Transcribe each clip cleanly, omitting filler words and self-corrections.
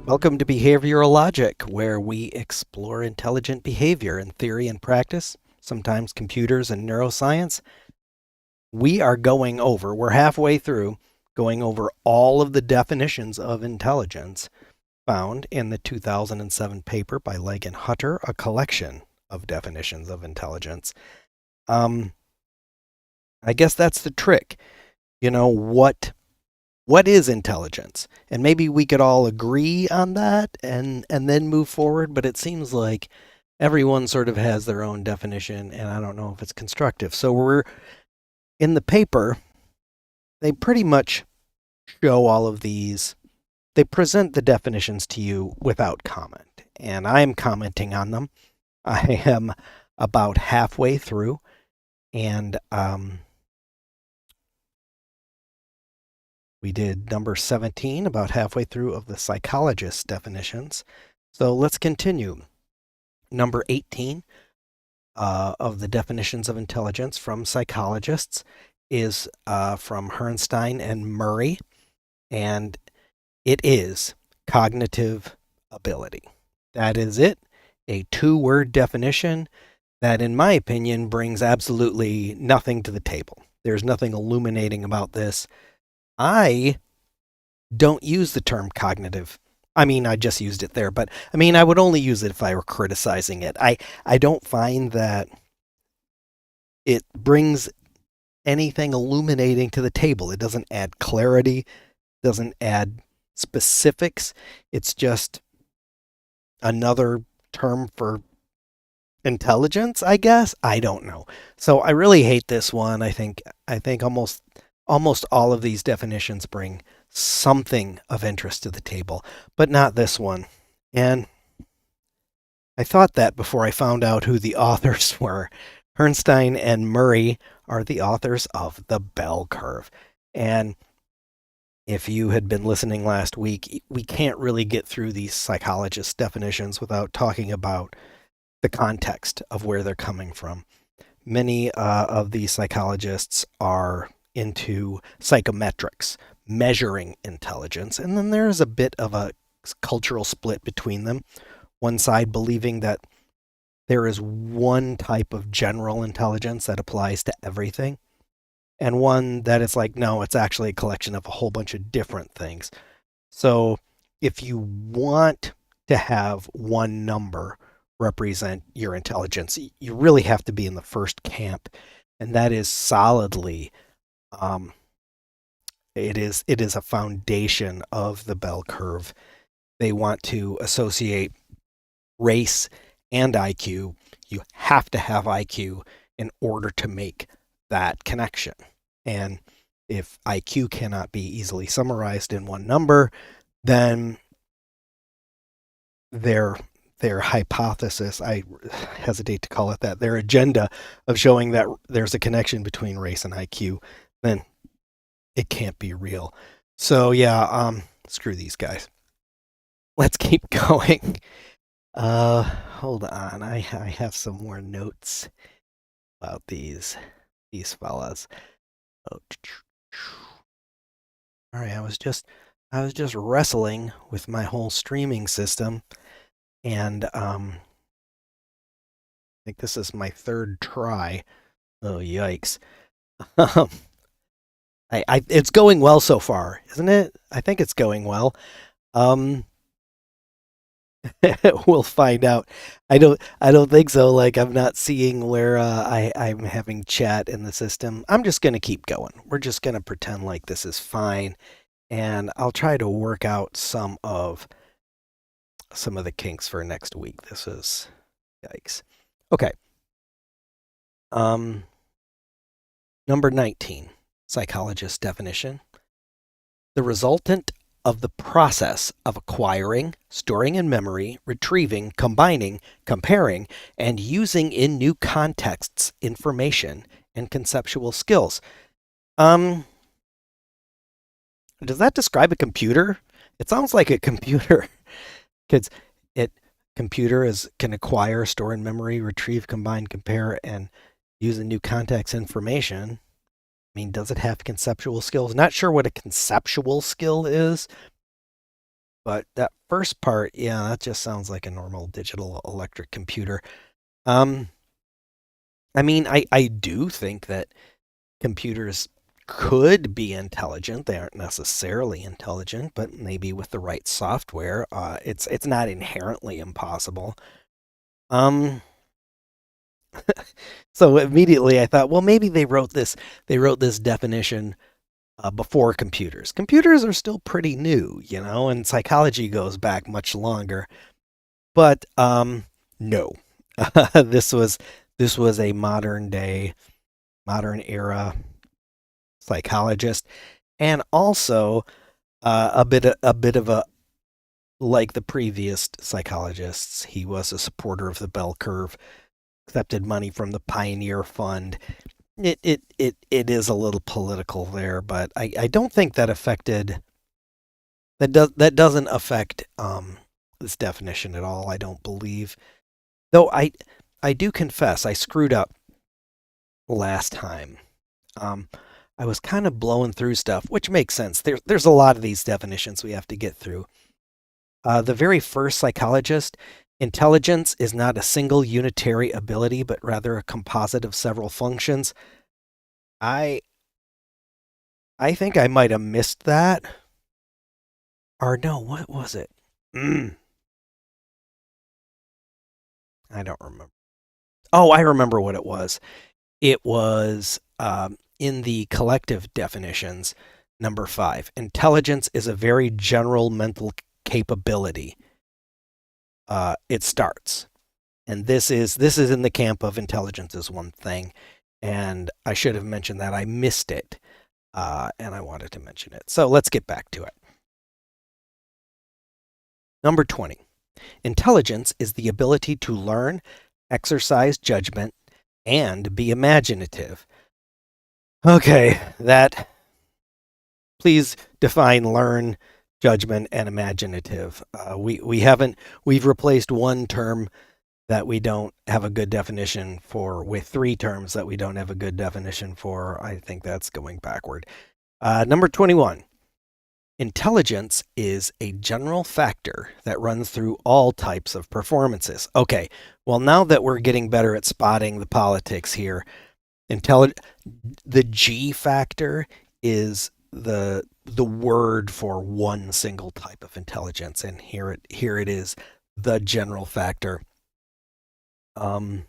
Welcome to Behavioral Logic, where we explore intelligent behavior in theory and practice, sometimes computers and neuroscience. We're halfway through going over all of the definitions of intelligence found in the 2007 paper by Legg and Hutter, a collection of definitions of intelligence. Um, I guess that's the trick. What is intelligence? And maybe we could all agree on that and then move forward, but it seems like everyone sort of has their own definition and I don't know if it's constructive. So we're in the paper, they pretty much show all of these. They present the definitions to you without comment, and I'm commenting on them. I am about halfway through, and we did number 17, about halfway through, of the psychologist's definitions. So let's continue. Number 18 of the definitions of intelligence from psychologists is from Herrnstein and Murray, and it is cognitive ability. That is it, a two-word definition that, in my opinion, brings absolutely nothing to the table. There's nothing illuminating about this. I don't use the term cognitive. I mean, I just used it there, but I mean, I would only use it if I were criticizing it. I don't find that it brings anything illuminating to the table. It doesn't add clarity, doesn't add specifics. It's just another term for intelligence, I guess. I don't know. So I really hate this one. I think almost all of these definitions bring something of interest to the table, but not this one. And I thought that before I found out who the authors were. Herrnstein and Murray are the authors of The Bell Curve. And if you had been listening last week, we can't really get through these psychologist definitions without talking about the context of where they're coming from. Many of these psychologists are into psychometrics, measuring intelligence, and then there's a bit of a cultural split between them. One side believing that there is one type of general intelligence that applies to everything, and one that it's like, no, it's actually a collection of a whole bunch of different things. So if you want to have one number represent your intelligence, you really have to be in the first camp, and that is solidly um, it is a foundation of the bell curve. They want to associate race and IQ. You have to have IQ in order to make that connection. And if IQ cannot be easily summarized in one number, then their hypothesis, I hesitate to call it that, their agenda of showing that there's a connection between race and IQ, then it can't be real. So yeah, screw these guys. Let's keep going. Hold on. I have some more notes about these fellas. Oh, all right. I was just wrestling with my whole streaming system, and I think this is my third try. Oh yikes! Um, it's going well so far, isn't it? I think it's going well. Um, we'll find out. I don't think so. Like, I'm not seeing where I'm having chat in the system. I'm just gonna keep going. We're just gonna pretend like this is fine, and I'll try to work out some of the kinks for next week. This is yikes. Okay. Um, Number 19, psychologist definition. The resultant of the process of acquiring, storing in memory, retrieving, combining, comparing, and using in new contexts information and conceptual skills. Um, does that describe a computer? It sounds like a computer because it computer is can acquire, store in memory, retrieve, combine, compare, and use in new context information. I mean, does it have conceptual skills? Not sure what a conceptual skill is. But that first part, yeah, that just sounds like a normal digital electric computer. Um, I mean, I do think that computers could be intelligent. They aren't necessarily intelligent, but maybe with the right software, it's not inherently impossible. Um, so immediately I thought, well, maybe they wrote this definition before computers. Computers are still pretty new, and psychology goes back much longer. But no, this was this was a modern era psychologist, and also a bit of a like the previous psychologists. He was a supporter of the bell curve, accepted money from the Pioneer Fund. It is a little political there, but I don't think that doesn't affect this definition at all. I don't believe, though. I do confess I screwed up last time. Um, I was kind of blowing through stuff, which makes sense. There's a lot of these definitions we have to get through. The very first psychologist, intelligence is not a single unitary ability, but rather a composite of several functions. I I think I might have missed that. Or no, what was it? Mm, I don't remember. Oh, I remember what it was. It was in the collective definitions, number 5. Intelligence is a very general mental capability. It starts, and this is in the camp of intelligence is one thing, and I should have mentioned that. I missed it, and I wanted to mention it. So let's get back to it. Number 20. Intelligence is the ability to learn, exercise judgment, and be imaginative. Okay, that. Please define learn, judgment, and imaginative. We've replaced one term that we don't have a good definition for with 3 terms that we don't have a good definition for. I think that's going backward. Number 21. Intelligence is a general factor that runs through all types of performances. Okay, well, now that we're getting better at spotting the politics here, the G factor is the word for one single type of intelligence, and here it is, the general factor. Um,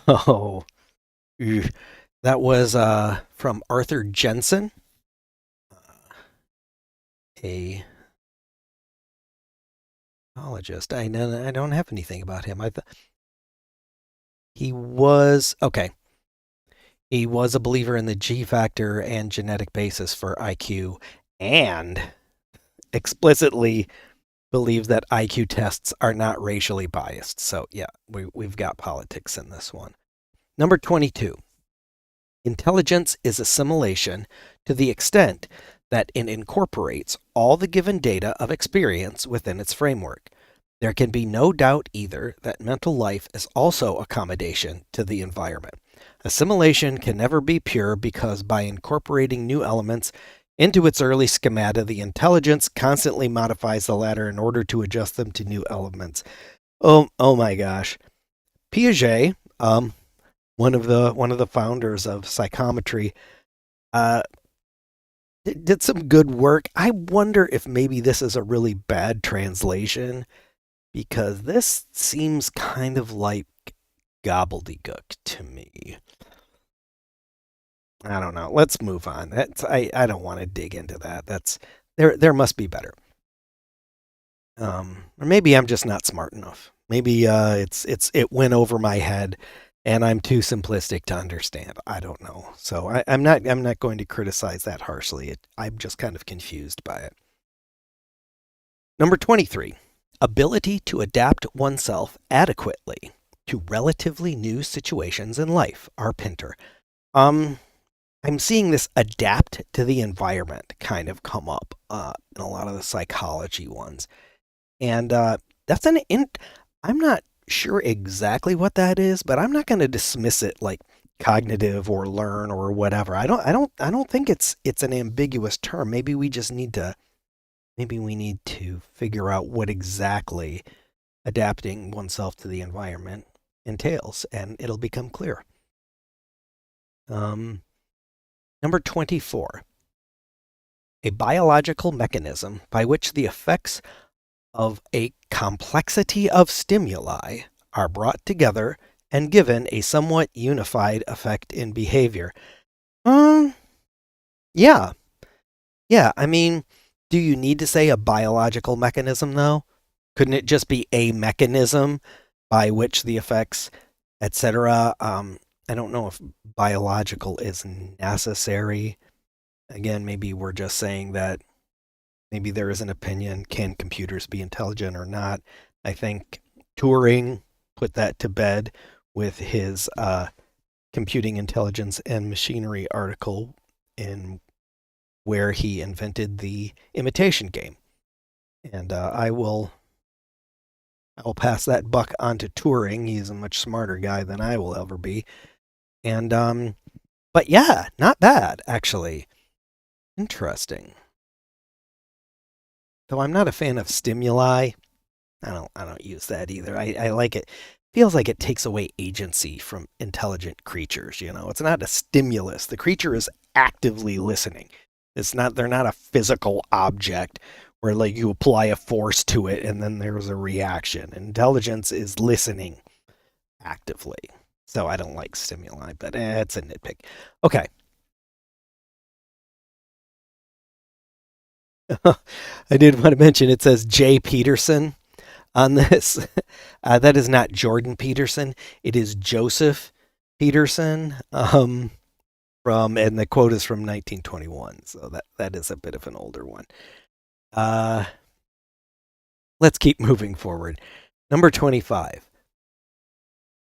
so that was from Arthur Jensen, a psychologist. I don't have anything about him. He was okay. He was a believer in the G factor and genetic basis for IQ, and explicitly believes that IQ tests are not racially biased. So, yeah, we've got politics in this one. Number 22. Intelligence is assimilation to the extent that it incorporates all the given data of experience within its framework. There can be no doubt either that mental life is also accommodation to the environment. Assimilation can never be pure because by incorporating new elements into its early schemata, the intelligence constantly modifies the latter in order to adjust them to new elements. Oh my gosh. Piaget, one of the founders of psychometry, uh, did some good work. I wonder if maybe this is a really bad translation because this seems kind of like gobbledygook to me. I don't know. Let's move on. I don't want to dig into that. There must be better. Or maybe I'm just not smart enough. Maybe it went over my head and I'm too simplistic to understand. I don't know. So I'm not going to criticize that harshly. I'm just kind of confused by it. Number 23. Ability to adapt oneself adequately to relatively new situations in life. R. Pinter. Um, I'm seeing this adapt to the environment kind of come up in a lot of the psychology ones, and that's I'm not sure exactly what that is, but I'm not going to dismiss it like cognitive or learn or whatever. I don't think it's an ambiguous term. Maybe we just need to maybe we need to figure out what exactly adapting oneself to the environment entails, and it'll become clear. Number 24, a biological mechanism by which the effects of a complexity of stimuli are brought together and given a somewhat unified effect in behavior. Yeah. Yeah, I mean, do you need to say a biological mechanism though? Couldn't it just be a mechanism by which the effects, etc.? I don't know if biological is necessary. Again, maybe we're just saying that maybe there is an opinion, can computers be intelligent or not? I think Turing put that to bed with his computing intelligence and machinery article in where he invented the imitation game. And I will pass that buck on to Turing. He's a much smarter guy than I will ever be. And but yeah, not bad actually. Interesting. Though I'm not a fan of stimuli. I don't use that either. I like it. Feels like it takes away agency from intelligent creatures, you know. It's not a stimulus. The creature is actively listening. It's not they're not a physical object where like you apply a force to it and then there's a reaction. Intelligence is listening actively. So I don't like stimuli, but it's a nitpick. Okay. I did want to mention it says Jay Peterson on this. That is not Jordan Peterson. It is Joseph Peterson. And the quote is from 1921, so that is a bit of an older one. Let's keep moving forward. Number 25.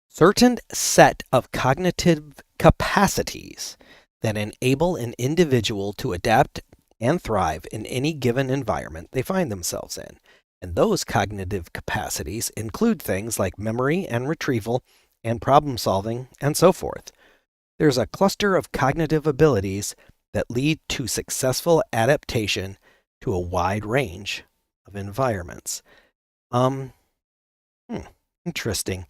Certain set of cognitive capacities that enable an individual to adapt and thrive in any given environment they find themselves in. And those cognitive capacities include things like memory and retrieval and problem solving and so forth. There's a cluster of cognitive abilities that lead to successful adaptation to a wide range of environments. Interesting.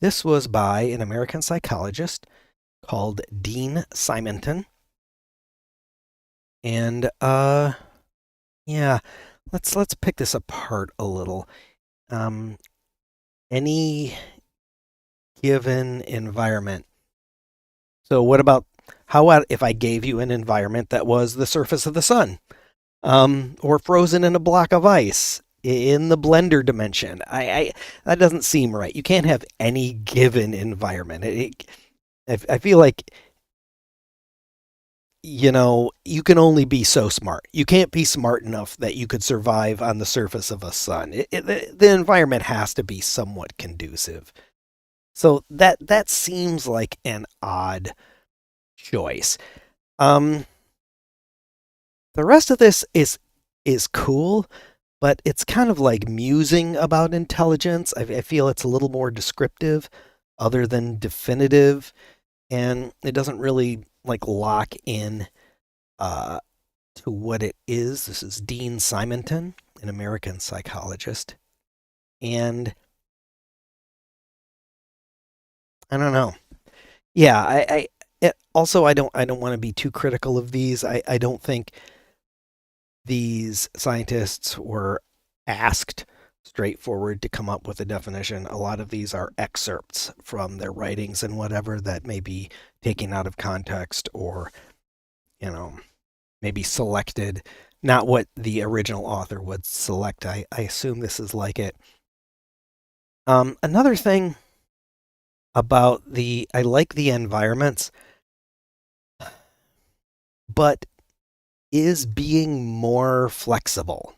This was by an American psychologist called Dean Simonton. And yeah, let's pick this apart a little. Any given environment. So what about how about if I gave you an environment that was the surface of the sun, or frozen in a block of ice in the blender dimension? I that doesn't seem right. You can't have any given environment. I feel like you can only be so smart. You can't be smart enough that you could survive on the surface of a sun. The environment has to be somewhat conducive. So that seems like an odd choice. The rest of this is cool, but it's kind of like musing about intelligence. I feel it's a little more descriptive, other than definitive, and it doesn't really like lock in to what it is. This is Dean Simonton, an American psychologist, and I don't know. Yeah, also I don't want to be too critical of these. I don't think these scientists were asked straightforward to come up with a definition. A lot of these are excerpts from their writings and whatever that may be taken out of context or, maybe selected, not what the original author would select. I assume this is like it. Another thing about I like the environments, but is being more flexible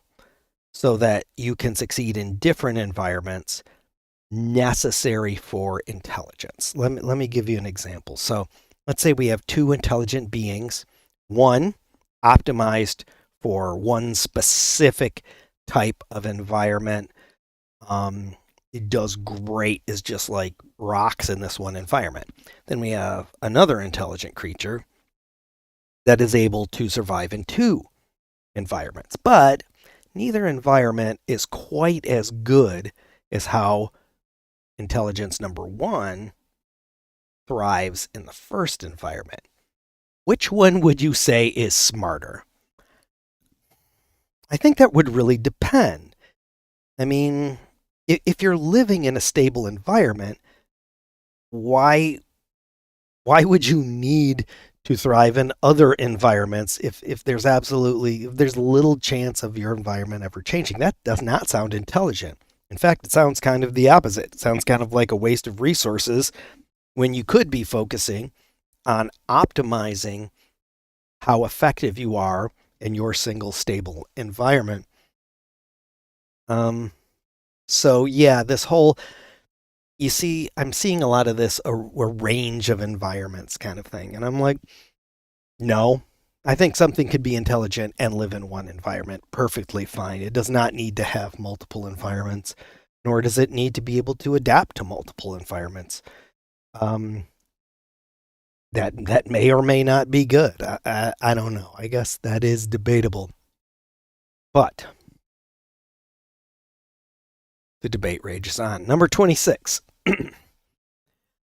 so that you can succeed in different environments necessary for intelligence. Let me give you an example. So let's say we have two intelligent beings, one optimized for one specific type of environment. It does great, is just like rocks in this one environment. Then we have another intelligent creature that is able to survive in two environments. But neither environment is quite as good as how intelligence number one thrives in the first environment. Which one would you say is smarter? I think that would really depend. I mean, if you're living in a stable environment, why would you need to thrive in other environments if there's little chance of your environment ever changing? That does not sound intelligent. In fact, it sounds kind of the opposite. It sounds kind of like a waste of resources when you could be focusing on optimizing how effective you are in your single stable environment. So yeah, this whole, you see, I'm seeing a lot of this, a range of environments kind of thing. And I'm like, no, I think something could be intelligent and live in one environment perfectly fine. It does not need to have multiple environments, nor does it need to be able to adapt to multiple environments. That may or may not be good. I don't know. I guess that is debatable. But the debate rages on. Number 26.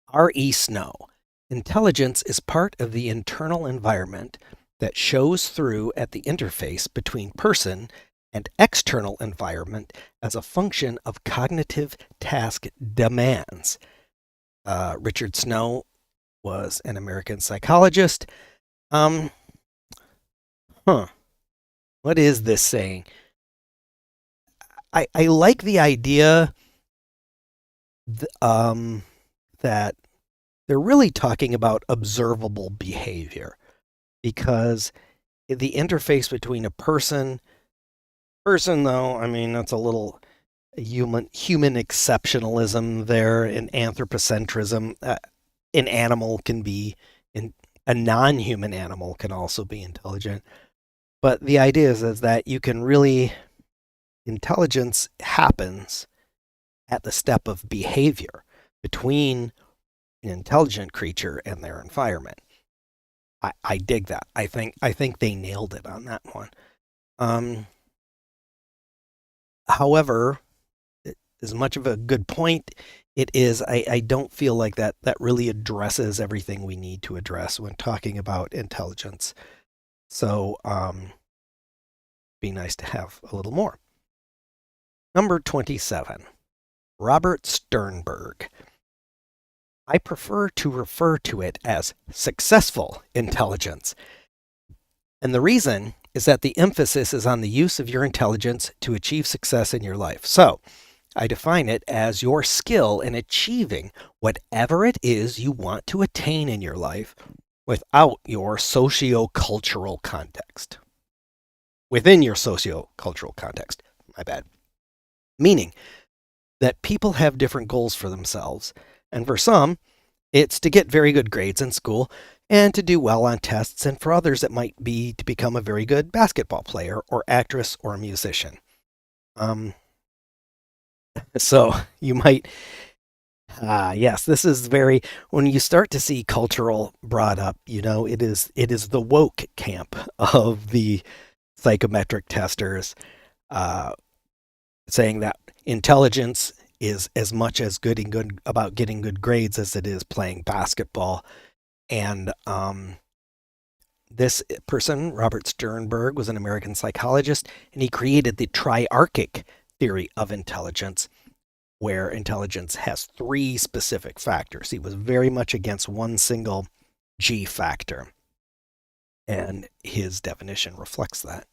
R.E. Snow. Intelligence is part of the internal environment that shows through at the interface between person and external environment as a function of cognitive task demands. Richard Snow was an American psychologist. What is this saying? I like the idea that they're really talking about observable behavior, because the interface between a person though, I mean, that's a little human exceptionalism there, and anthropocentrism. An animal can be, a non-human animal can also be intelligent. But the idea is that you can really, intelligence happens at the step of behavior between an intelligent creature and their environment. I dig that. I think they nailed it on that one. However, as much of a good point it is, I don't feel like that really addresses everything we need to address when talking about intelligence. So, be nice to have a little more. Number 27, Robert Sternberg. I prefer to refer to it as successful intelligence. And the reason is that the emphasis is on the use of your intelligence to achieve success in your life. So, I define it as your skill in achieving whatever it is you want to attain in your life without your socio-cultural context. Within your socio-cultural context, my bad. Meaning that people have different goals for themselves, and for some, it's to get very good grades in school and to do well on tests, and for others it might be to become a very good basketball player or actress or musician. So you might, yes, this is very, when you start to see cultural brought up, it is the woke camp of the psychometric testers, saying that intelligence is as much as good about getting good grades as it is playing basketball. And this person, Robert Sternberg, was an American psychologist, and he created the triarchic theory of intelligence, where intelligence has three specific factors. He was very much against one single G factor, and his definition reflects that.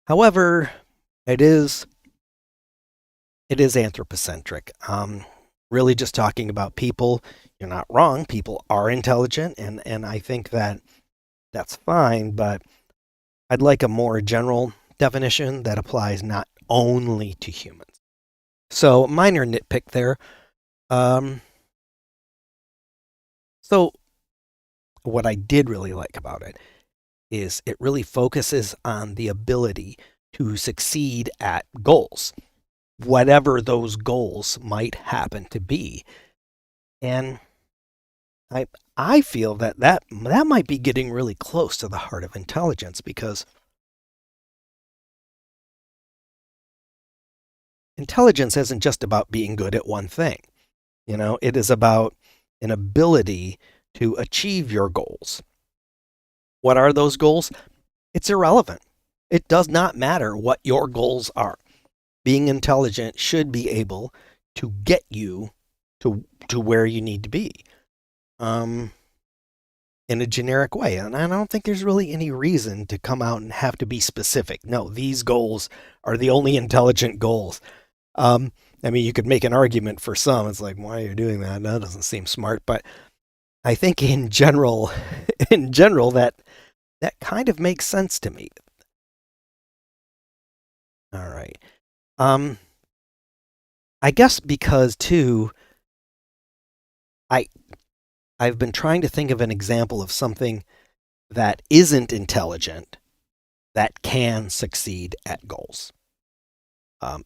However, it is anthropocentric. Really just talking about people. You're not wrong. People are intelligent, and I think that that's fine, but I'd like a more general definition that applies not only to humans. So minor nitpick there. So what I did really like about it is it really focuses on the ability to succeed at goals, whatever those goals might happen to be. And I I feel that might be getting really close to the heart of intelligence, because intelligence isn't just about being good at one thing. It is about an ability to achieve your goals. What are those goals? It's irrelevant. It does not matter what your goals are. Being intelligent should be able to get you to where you need to be, um, in a generic way. And I don't think there's really any reason to come out and have to be specific. No, these goals are the only intelligent goals. Um, I mean, you could make an argument for some. It's like, why are you doing that? That doesn't seem smart. But I think in general, that kind of makes sense to me. All right. Um, I guess because too, I I've been trying to think of an example of something that isn't intelligent that can succeed at goals. Um,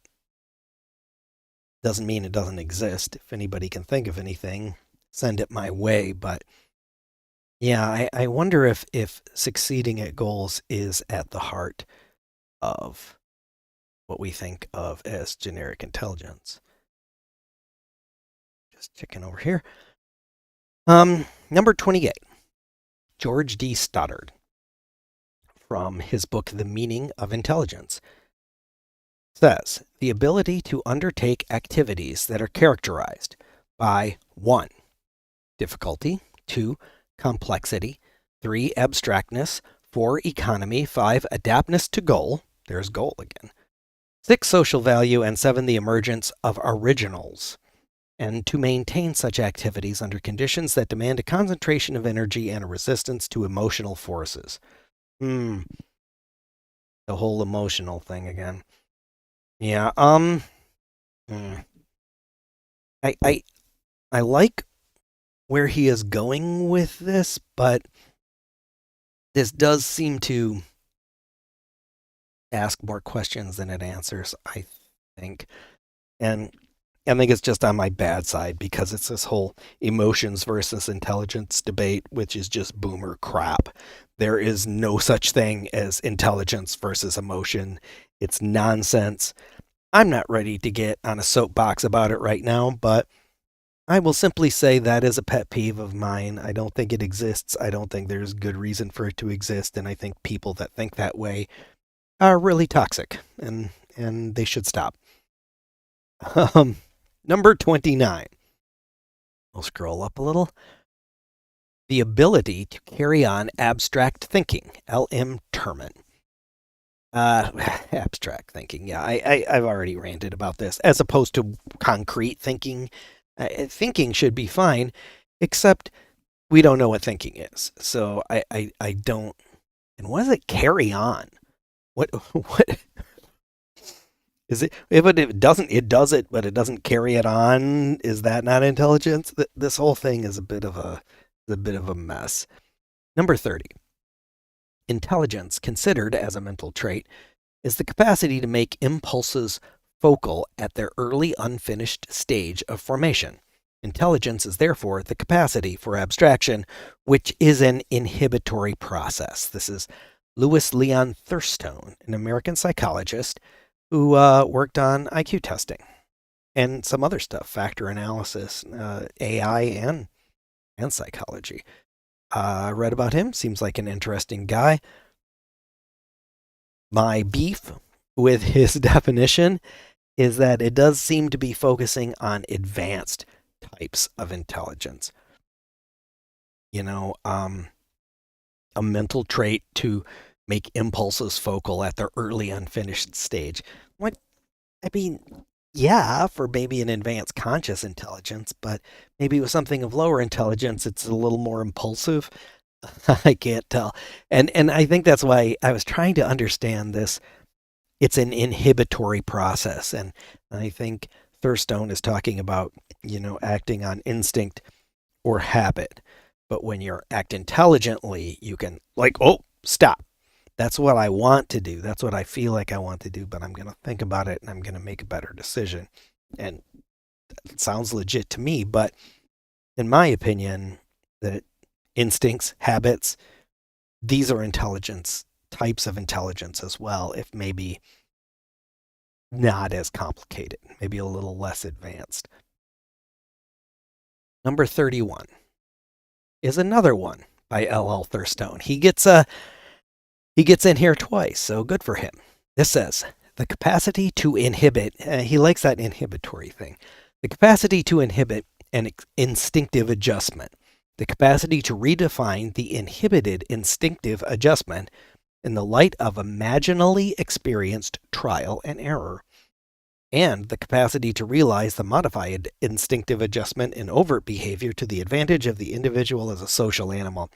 doesn't mean it doesn't exist. If anybody can think of anything, send it my way. But yeah, I wonder if succeeding at goals is at the heart of what we think of as generic intelligence. Just checking over here. Number 28, George D. Stoddard, from his book The Meaning of Intelligence, says the ability to undertake activities that are characterized by 1. Difficulty, 2. Complexity, 3. Abstractness, 4. Economy, 5. Adaptness to goal, there's goal again, 6. Social value, and 7. The emergence of originals, and to maintain such activities under conditions that demand a concentration of energy and a resistance to emotional forces. The whole emotional thing again. Yeah, I, I, I like where he is going with this, but this does seem to ask more questions than it answers, I think. And I think it's just on my bad side, because it's this whole emotions versus intelligence debate, which is just boomer crap. There is no such thing as intelligence versus emotion. It's nonsense. I'm not ready to get on a soapbox about it right now, but I will simply say that is a pet peeve of mine. I don't think it exists. I don't think there's good reason for it to exist, and I think people that think that way are really toxic, and they should stop. Um, Number 29. We'll scroll up a little. The ability to carry on abstract thinking, L.M. Terman. Abstract thinking. Yeah, I've already ranted about this. As opposed to concrete thinking, thinking should be fine, except we don't know what thinking is. So I don't. And what does it carry on? What is it? If it doesn't, it does it, but it doesn't carry it on. Is that not intelligence? This whole thing is a bit of a mess. Number 30. Intelligence, considered as a mental trait, is the capacity to make impulses focal at their early unfinished stage of formation. Intelligence is therefore the capacity for abstraction, which is an inhibitory process. This is Louis Leon Thurstone, an American psychologist who worked on IQ testing and some other stuff, factor analysis, AI, and psychology. I read about him. Seems like an interesting guy. My beef with his definition is that it does seem to be focusing on advanced types of intelligence. A mental trait to make impulses focal at their early unfinished stage. What? I mean, yeah, for maybe an advanced conscious intelligence, but maybe with something of lower intelligence, it's a little more impulsive. I can't tell. And I think that's why I was trying to understand this. It's an inhibitory process. And I think Thurstone is talking about, acting on instinct or habit. But when you act intelligently, you can, like, oh, stop. That's what I want to do. That's what I feel like I want to do, but I'm going to think about it and I'm going to make a better decision. And it sounds legit to me, but in my opinion, that instincts, habits, these are intelligence, types of intelligence as well, if maybe not as complicated, maybe a little less advanced. Number 31 is another one by L.L. Thurstone. He gets in here twice, so good for him. This says, the capacity to inhibit, he likes that inhibitory thing, the capacity to inhibit an instinctive adjustment, the capacity to redefine the inhibited instinctive adjustment in the light of imaginally experienced trial and error, and the capacity to realize the modified instinctive adjustment in overt behavior to the advantage of the individual as a social animal.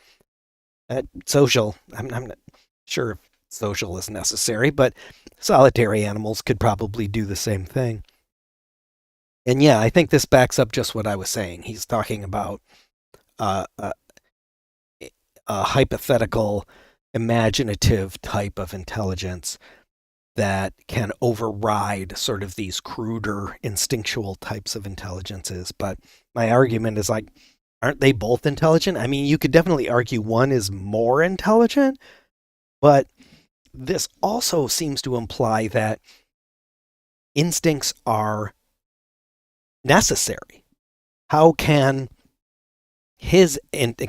Social, I'm not sure if social is necessary, but solitary animals could probably do the same thing. And yeah, I think this backs up just what I was saying. He's talking about a hypothetical, imaginative type of intelligence that can override sort of these cruder, instinctual types of intelligences. But my argument is like, aren't they both intelligent? I mean, you could definitely argue one is more intelligent, but this also seems to imply that instincts are necessary. How can his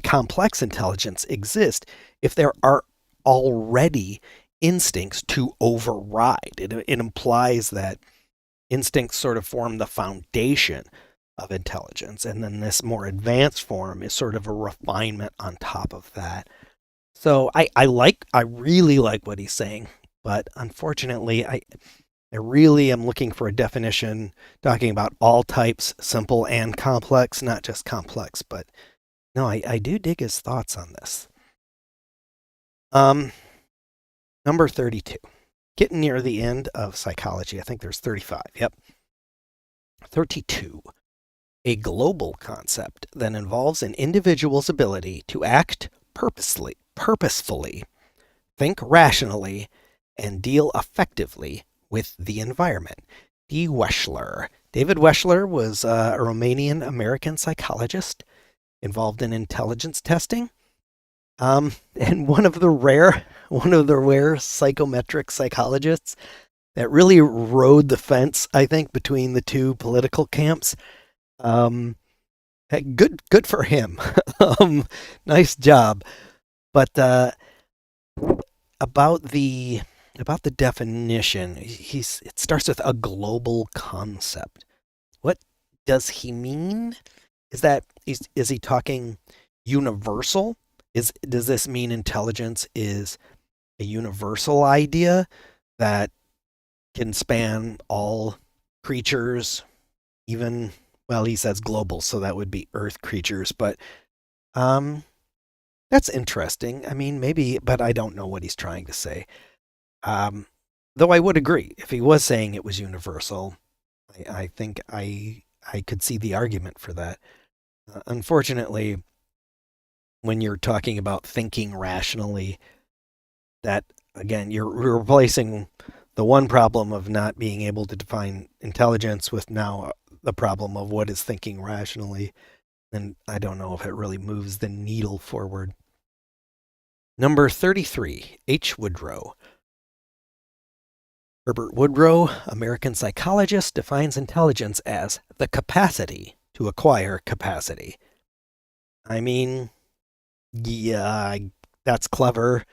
complex intelligence exist if there are already instincts to override? It implies that instincts sort of form the foundation of intelligence, and then this more advanced form is sort of a refinement on top of that. So I really like what he's saying, but unfortunately, I really am looking for a definition talking about all types, simple and complex, not just complex. But no, I do dig his thoughts on this. Number 32. Getting near the end of psychology. I think there's 35. Yep. 32. A global concept that involves an individual's ability to act purposefully, think rationally, and deal effectively with the environment. D. Weschler. David Weschler was a Romanian-American psychologist involved in intelligence testing, and one of the rare psychometric psychologists that really rode the fence, I think, between the two political camps. Good for him. Nice job. But about the definition, it starts with a global concept. What does he mean? Is he talking universal? Does this mean intelligence is a universal idea that can span all creatures, even, well, he says global, so that would be Earth creatures, but that's interesting. I mean, maybe, but I don't know what he's trying to say. Though I would agree, if he was saying it was universal, I think I could see the argument for that. Unfortunately, when you're talking about thinking rationally, that, again, you're replacing the one problem of not being able to define intelligence with now the problem of what is thinking rationally. And I don't know if it really moves the needle forward. Number 33, H. Woodrow. Herbert Woodrow, American psychologist, defines intelligence as the capacity to acquire capacity. I mean, yeah, that's clever,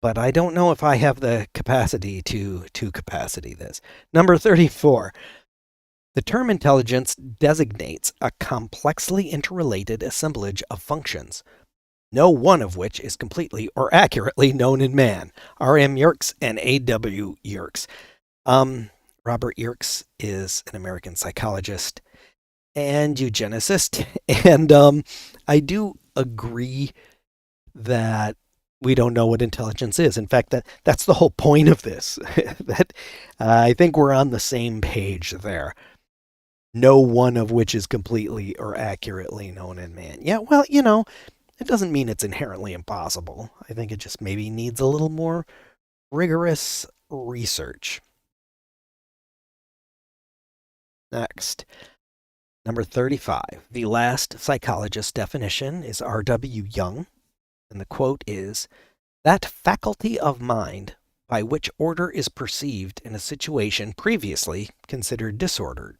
but I don't know if I have the capacity to capacity this. Number 34. The term intelligence designates a complexly interrelated assemblage of functions, no one of which is completely or accurately known in man. R.M. Yerkes and A.W. Yerkes. Robert Yerkes is an American psychologist and eugenicist, and I do agree that we don't know what intelligence is. In fact, that's the whole point of this. That I think we're on the same page there. No one of which is completely or accurately known in man. Yeah, well, it doesn't mean it's inherently impossible. I think it just maybe needs a little more rigorous research. Next, Number 35. The last psychologist definition is R.W. Young, and the quote is, "That faculty of mind by which order is perceived in a situation previously considered disordered."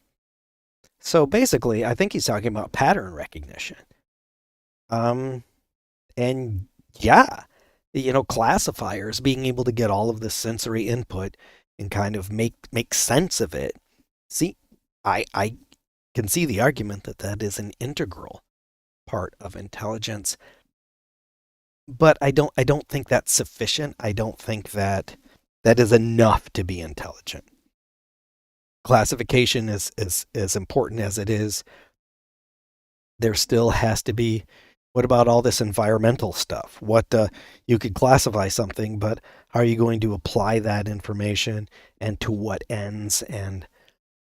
So basically, I think he's talking about pattern recognition. And yeah, classifiers, being able to get all of this sensory input and kind of make sense of it. See, I can see the argument that that is an integral part of intelligence, but I don't think that's sufficient. I don't think that that is enough to be intelligent. Classification is as important as it is. There still has to be, what about all this environmental stuff? You could classify something, but how are you going to apply that information and to what ends? And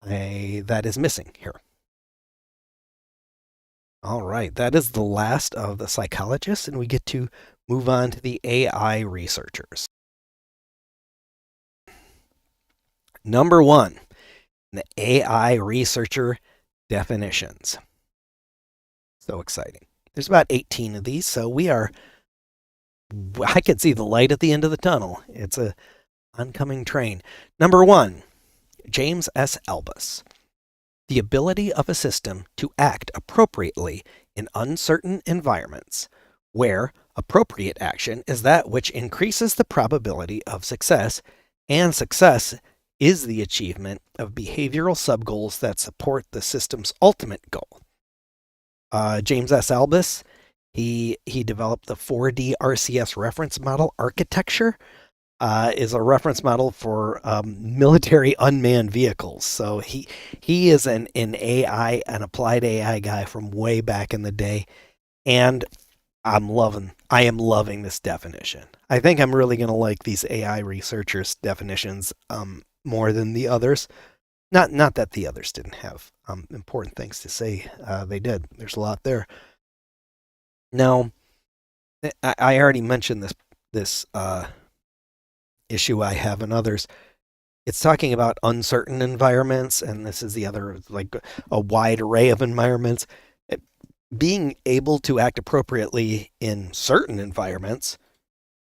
that is missing here. All right, that is the last of the psychologists, and we get to move on to the AI researchers. Number 1, the AI researcher definitions. So exciting. There's about 18 of these, so I can see the light at the end of the tunnel. It's a oncoming train. Number 1, James S. Albus. The ability of a system to act appropriately in uncertain environments, where appropriate action is that which increases the probability of success, and success is the achievement of behavioral subgoals that support the system's ultimate goal. James S. Albus, he developed the 4D RCS reference model architecture, is a reference model for military unmanned vehicles. So he is an AI, an applied AI guy from way back in the day, and I am loving this definition. I think I'm really going to like these AI researchers' definitions more than the others. Not that the others didn't have important things to say. They did. There's a lot there. Now, I already mentioned this issue I have in others. It's talking about uncertain environments, and this is the other, like a wide array of environments. Being able to act appropriately in certain environments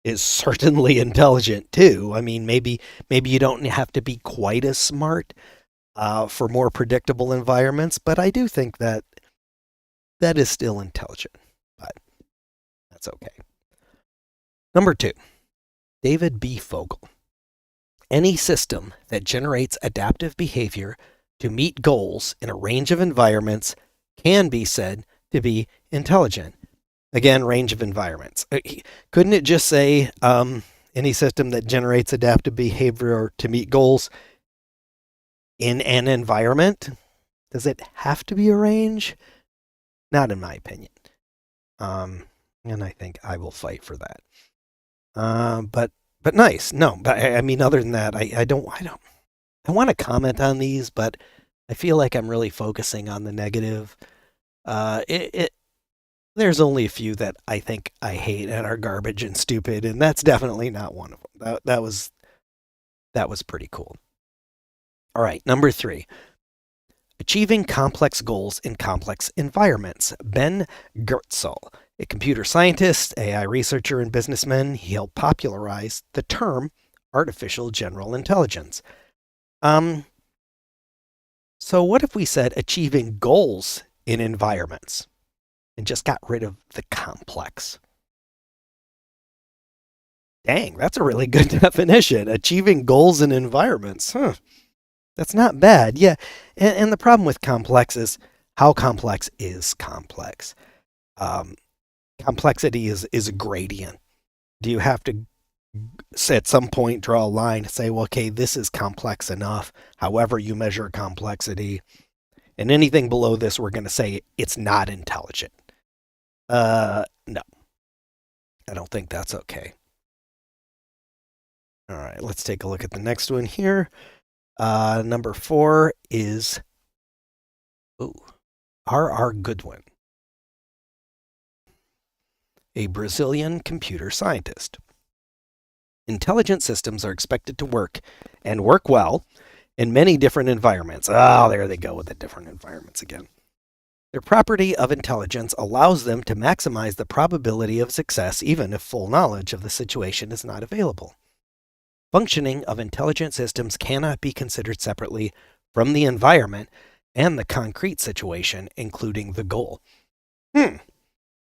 is certainly intelligent too. I mean, maybe you don't have to be quite as smart for more predictable environments, but I do think that is still intelligent, but that's okay. Number 2, David B. Fogel. Any system that generates adaptive behavior to meet goals in a range of environments can be said to be intelligent. Again, range of environments. Couldn't it just say any system that generates adaptive behavior to meet goals in an environment? Does it have to be a range? Not in my opinion. And I think I will fight for that. But nice. No, but I mean, other than that, I want to comment on these, but I feel like I'm really focusing on the negative. There's only a few that I think I hate and are garbage and stupid, and that's definitely not one of them. That was pretty cool. All right, number 3. Achieving complex goals in complex environments. Ben Goertzel, a computer scientist, AI researcher, and businessman, he helped popularize the term artificial general intelligence. So what if we said achieving goals in environments and just got rid of the complex? Dang, that's a really good definition. Achieving goals in environments. That's not bad. Yeah. And the problem with complex is how complex is complex. Complexity is a gradient. Do you have to at some point draw a line and say, well, okay, this is complex enough, however you measure complexity, and anything below this, we're going to say it's not intelligent. No, I don't think that's okay. All right, let's take a look at the next one here. Number 4 is R.R. Goodwin, a Brazilian computer scientist. Intelligent systems are expected to work and work well in many different environments. Oh, there they go with the different environments again. Their property of intelligence allows them to maximize the probability of success even if full knowledge of the situation is not available. Functioning of intelligent systems cannot be considered separately from the environment and the concrete situation, including the goal. Well,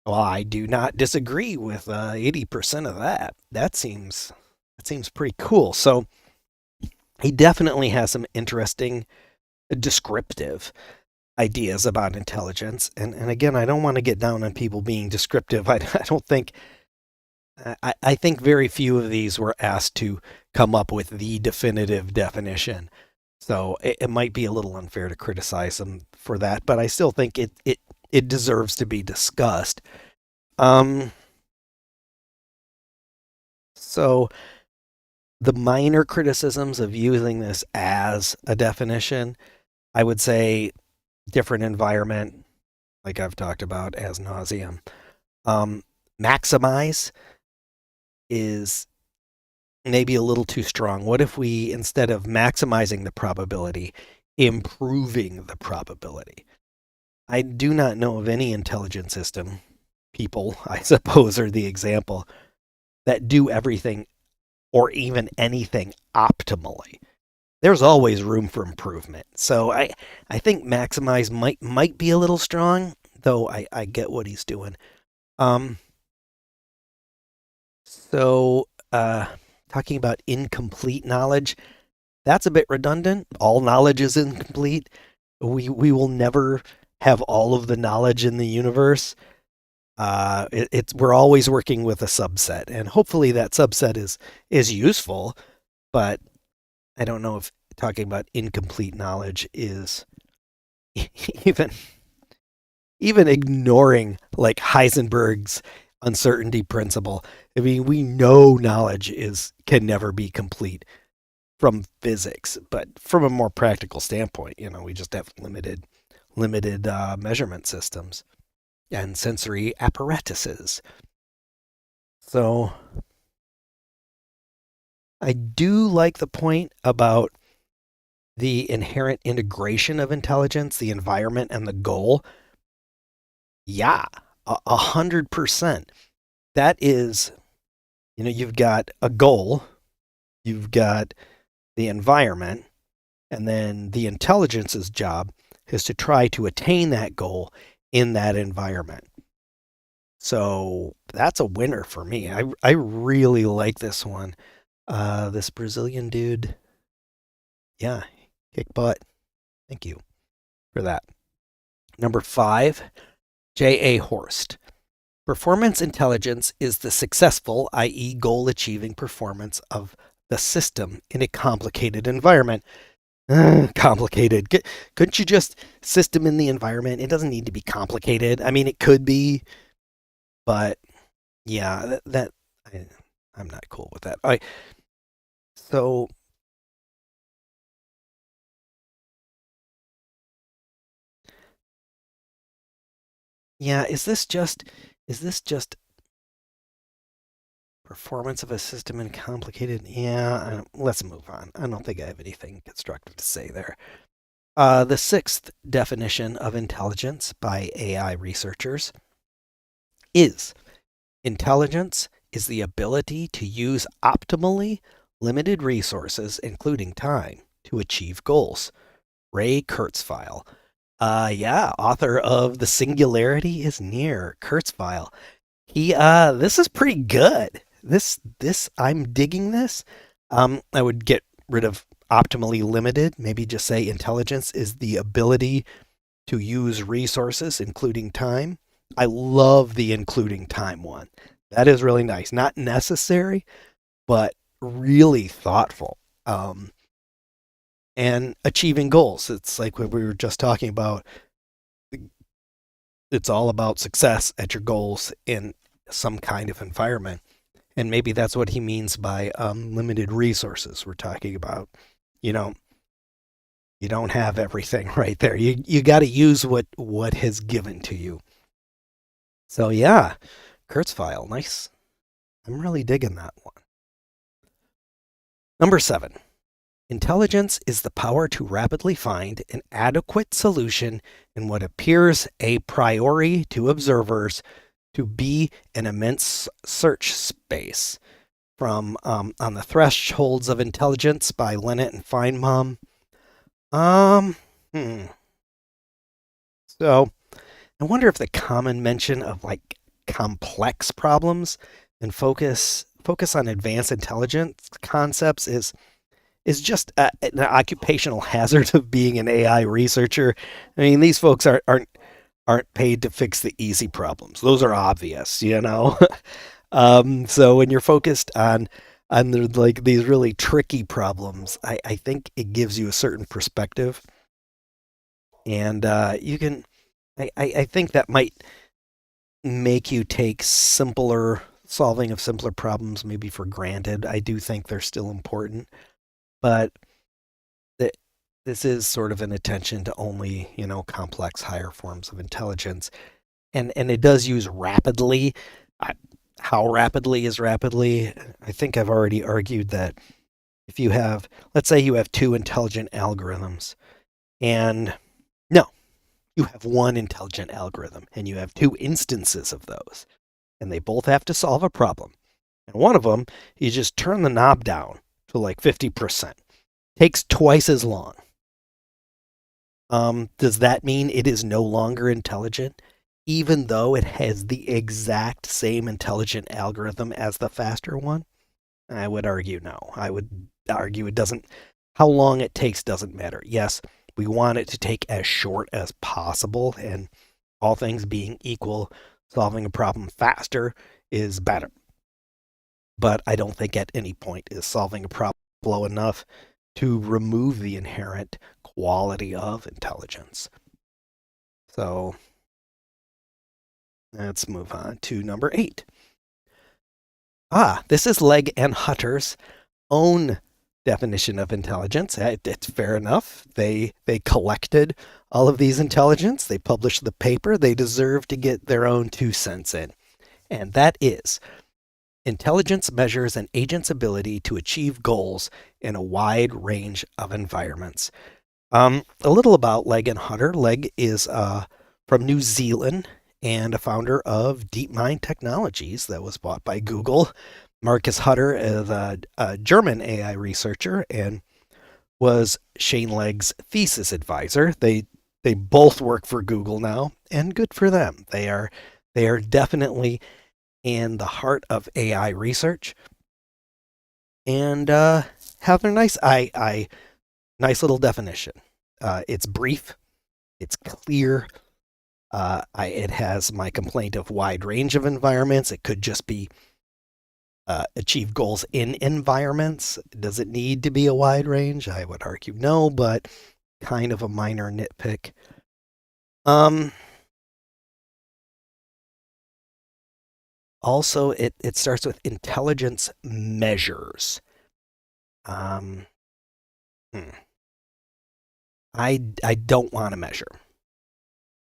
I do not disagree with 80% of that. That seems pretty cool. So he definitely has some interesting descriptive ideas about intelligence. And again, I don't want to get down on people being descriptive. I don't think I think very few of these were asked to come up with the definitive definition. So it might be a little unfair to criticize them for that, but I still think it deserves to be discussed. So the minor criticisms of using this as a definition, I would say different environment, like I've talked about as nauseum. Maximize is maybe a little too strong. What if we, instead of maximizing the probability, improving the probability? I do not know of any intelligent system, people, I suppose, are the example, that do everything or even anything optimally. There's always room for improvement. So I think maximize might be a little strong, though I get what he's doing. So talking about incomplete knowledge, that's a bit redundant. All knowledge is incomplete. We will never have all of the knowledge in the universe. We're always working with a subset, and hopefully that subset is useful. But I don't know if talking about incomplete knowledge is even ignoring like Heisenberg's uncertainty principle. I mean, we know knowledge can never be complete from physics, but from a more practical standpoint, we just have limited measurement systems and sensory apparatuses. So I do like the point about the inherent integration of intelligence, the environment, and the goal. Yeah, 100%. That is, you've got a goal, you've got the environment, and then the intelligence's job is to try to attain that goal in that environment. So that's a winner for me. I really like this one. This Brazilian dude, yeah, kick butt. Thank you for that. Number 5, J.A. Horst. Performance intelligence is the successful, i.e., goal-achieving performance of the system in a complicated environment. Complicated. Couldn't you just system in the environment? It doesn't need to be complicated. I mean, it could be, but yeah, I'm not cool with that. So yeah, is this just performance of a system in complicated? Yeah, let's move on. I don't think I have anything constructive to say there. The 6th definition of intelligence by AI researchers is intelligence is the ability to use optimally limited resources, including time, to achieve goals. Ray Kurzweil. Yeah, author of The Singularity is Near, Kurzweil. This is pretty good. This, I'm digging this. I would get rid of optimally limited, maybe just say intelligence is the ability to use resources, including time. I love the including time one. That is really nice. Not necessary, but really thoughtful. And achieving goals. It's like what we were just talking about. It's all about success at your goals in some kind of environment. And maybe that's what he means by limited resources. We're talking about, you don't have everything right there. You got to use what has given to you. So yeah, Kurzweil, nice. I'm really digging that one. Number 7, Intelligence is the power to rapidly find an adequate solution in what appears a priori to observers to be an immense search space. From On the Thresholds of Intelligence by Lennett and Feinbaum. Um, hmm. So I wonder if the common mention of like complex problems and focus on advanced intelligence concepts is just an occupational hazard of being an AI researcher. I mean, these folks aren't paid to fix the easy problems. Those are obvious, you know. So when you're focused on like these really tricky problems, I think it gives you a certain perspective, and you can. I think that might make you take simpler solving of simpler problems maybe for granted. I do think they're still important, but th- this is sort of an attention to only complex higher forms of intelligence, and it does use rapidly. I, how rapidly is rapidly? I think I've already argued that if you have, let's say you have two intelligent algorithms, and no, you have one intelligent algorithm, and you have two instances of those, and they both have to solve a problem. And one of them, you just turn the knob down to like 50%. Takes twice as long. Does that mean it is no longer intelligent, even though it has the exact same intelligent algorithm as the faster one? I would argue no. I would argue it doesn't, how long it takes doesn't matter. Yes, we want it to take as short as possible, and all things being equal, solving a problem faster is better. But I don't think at any point is solving a problem slow enough to remove the inherent quality of intelligence. So let's move on to number 8. This is Legg and Hutter's own definition of intelligence. It's fair enough. They collected all of these intelligence. They published the paper. They deserve to get their own 2 cents in. And that is, intelligence measures an agent's ability to achieve goals in a wide range of environments. A little about Legg and Hutter. Legg is from New Zealand and a founder of DeepMind Technologies that was bought by Google. Marcus Hutter is a German AI researcher and was Shane Legg's thesis advisor. They both work for Google now, and good for them. They are definitely in the heart of AI research, and have their nice little definition. It's brief, it's clear. It has my complaint of wide range of environments. It could just be achieve goals in environments. Does it need to be a wide range? I would argue no, but kind of a minor nitpick. Also, it starts with intelligence measures. Um, hmm. I don't want to measure.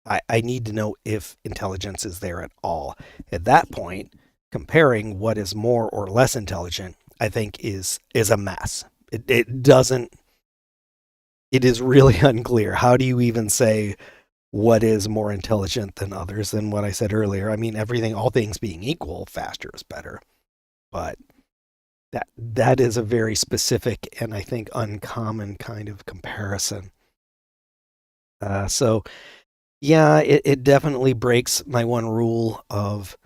I need to know if intelligence is there at all. At that point, comparing what is more or less intelligent, I think is a mess. It doesn't. It is really unclear. How do you even say what is more intelligent than others? Than what I said earlier. I mean, all things being equal, faster is better. But that is a very specific and I think uncommon kind of comparison. So yeah, it definitely breaks my one rule of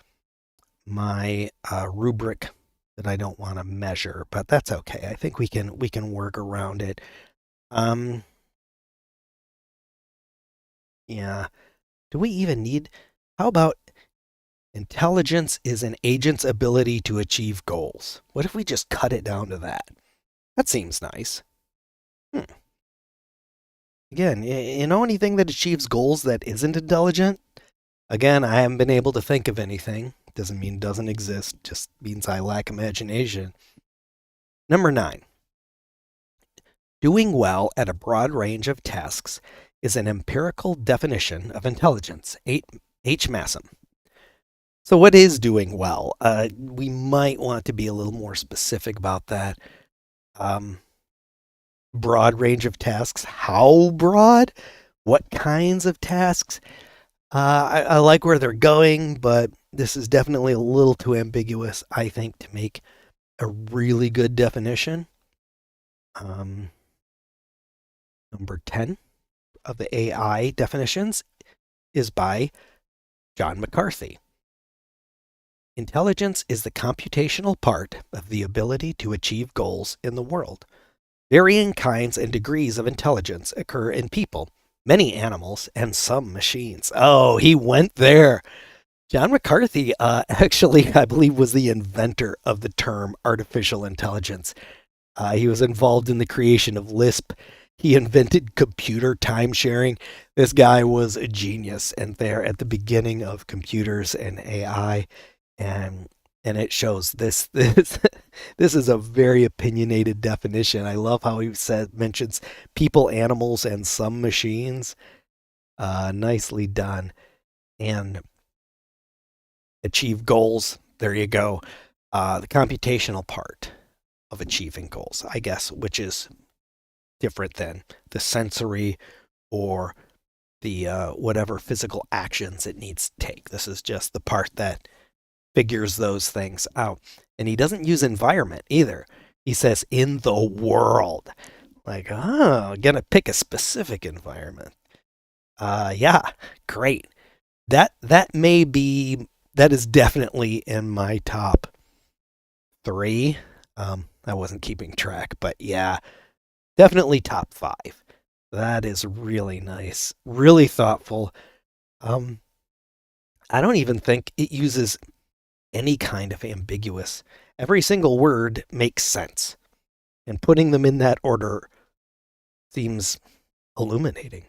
my rubric that I don't want to measure, but that's okay. I think we can work around it. Um, yeah. Do we even need? How about intelligence is an agent's ability to achieve goals? What if we just cut it down to that? That seems nice. Hmm. Again, anything that achieves goals that isn't intelligent? Again, I haven't been able to think of anything. Doesn't mean it doesn't exist, just means I lack imagination. Number 9. Doing well at a broad range of tasks is an empirical definition of intelligence. H. Masson. So, what is doing well? We might want to be a little more specific about that. Um, broad range of tasks. How broad? What kinds of tasks? I like where they're going, but this is definitely a little too ambiguous, I think, to make a really good definition. Um, Number 10 of the AI definitions is by John McCarthy. Intelligence is the computational part of the ability to achieve goals in the world. Varying kinds and degrees of intelligence occur in people, many animals, and some machines. Oh, he went there. John McCarthy actually, I believe, was the inventor of the term artificial intelligence. He was involved in the creation of Lisp. He invented computer time sharing. This guy was a genius, and there at the beginning of computers and AI, and it shows this is a very opinionated definition. I love how he mentions people, animals, and some machines. Nicely done. And achieve goals. There you go. The computational part of achieving goals, I guess, which is different than the sensory or the whatever physical actions it needs to take. This is just the part that figures those things out. And he doesn't use environment either. He says in the world. Like, oh, gonna pick a specific environment. Yeah, great. That may be that is definitely in my top 3. I wasn't keeping track, but yeah, definitely top 5. That is really nice, really thoughtful. Um, I don't even think it uses any kind of ambiguous. Every single word makes sense, and putting them in that order seems illuminating.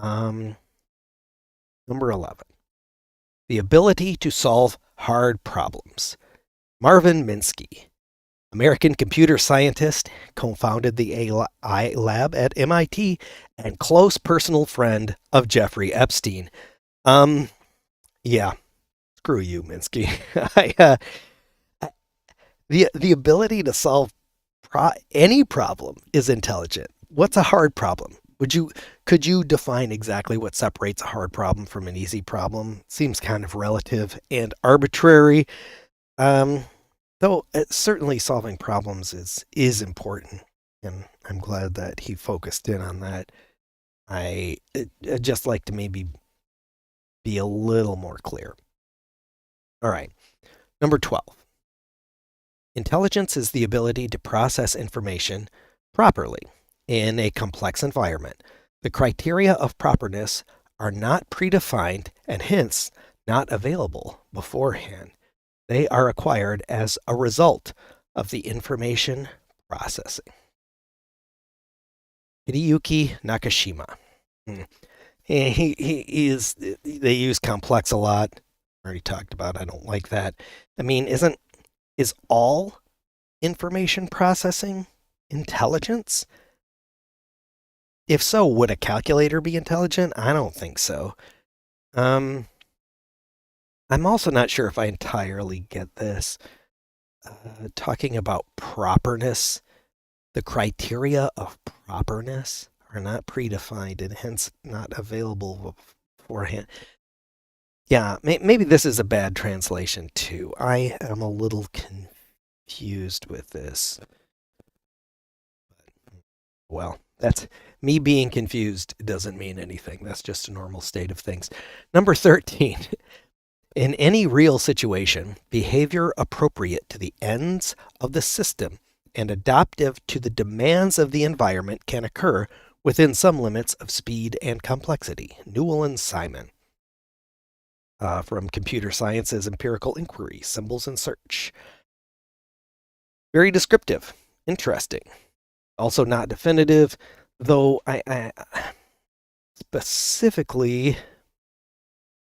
Number 11, the ability to solve hard problems. Marvin Minsky, American computer scientist, co-founded the AI lab at MIT, and close personal friend of Jeffrey Epstein. Yeah, screw you, Minsky. The ability to solve any problem is intelligent. What's a hard problem? Could you define exactly what separates a hard problem from an easy problem? Seems kind of relative and arbitrary. Um, Though certainly solving problems is important, and I'm glad that he focused in on that. I'd just like to maybe be a little more clear. All right, number 12. Intelligence is the ability to process information properly in a complex environment. The criteria of properness are not predefined and hence not available beforehand. They are acquired as a result of the information processing. Hideyuki Nakashima. They use complex a lot. Already talked about. I don't like that. I mean, is all information processing intelligence? If so, would a calculator be intelligent? I don't think so. I'm also not sure if I entirely get this. Talking about properness, the criteria of properness are not predefined and hence not available beforehand. Yeah, maybe this is a bad translation too. I am a little confused with this. Well, that's me being confused doesn't mean anything. That's just a normal state of things. Number 13. In any real situation, behavior appropriate to the ends of the system and adaptive to the demands of the environment can occur within some limits of speed and complexity. Newell and Simon. From Computer Science's Empirical Inquiry, Symbols and Search. Very descriptive. Interesting. Also not definitive, though I specifically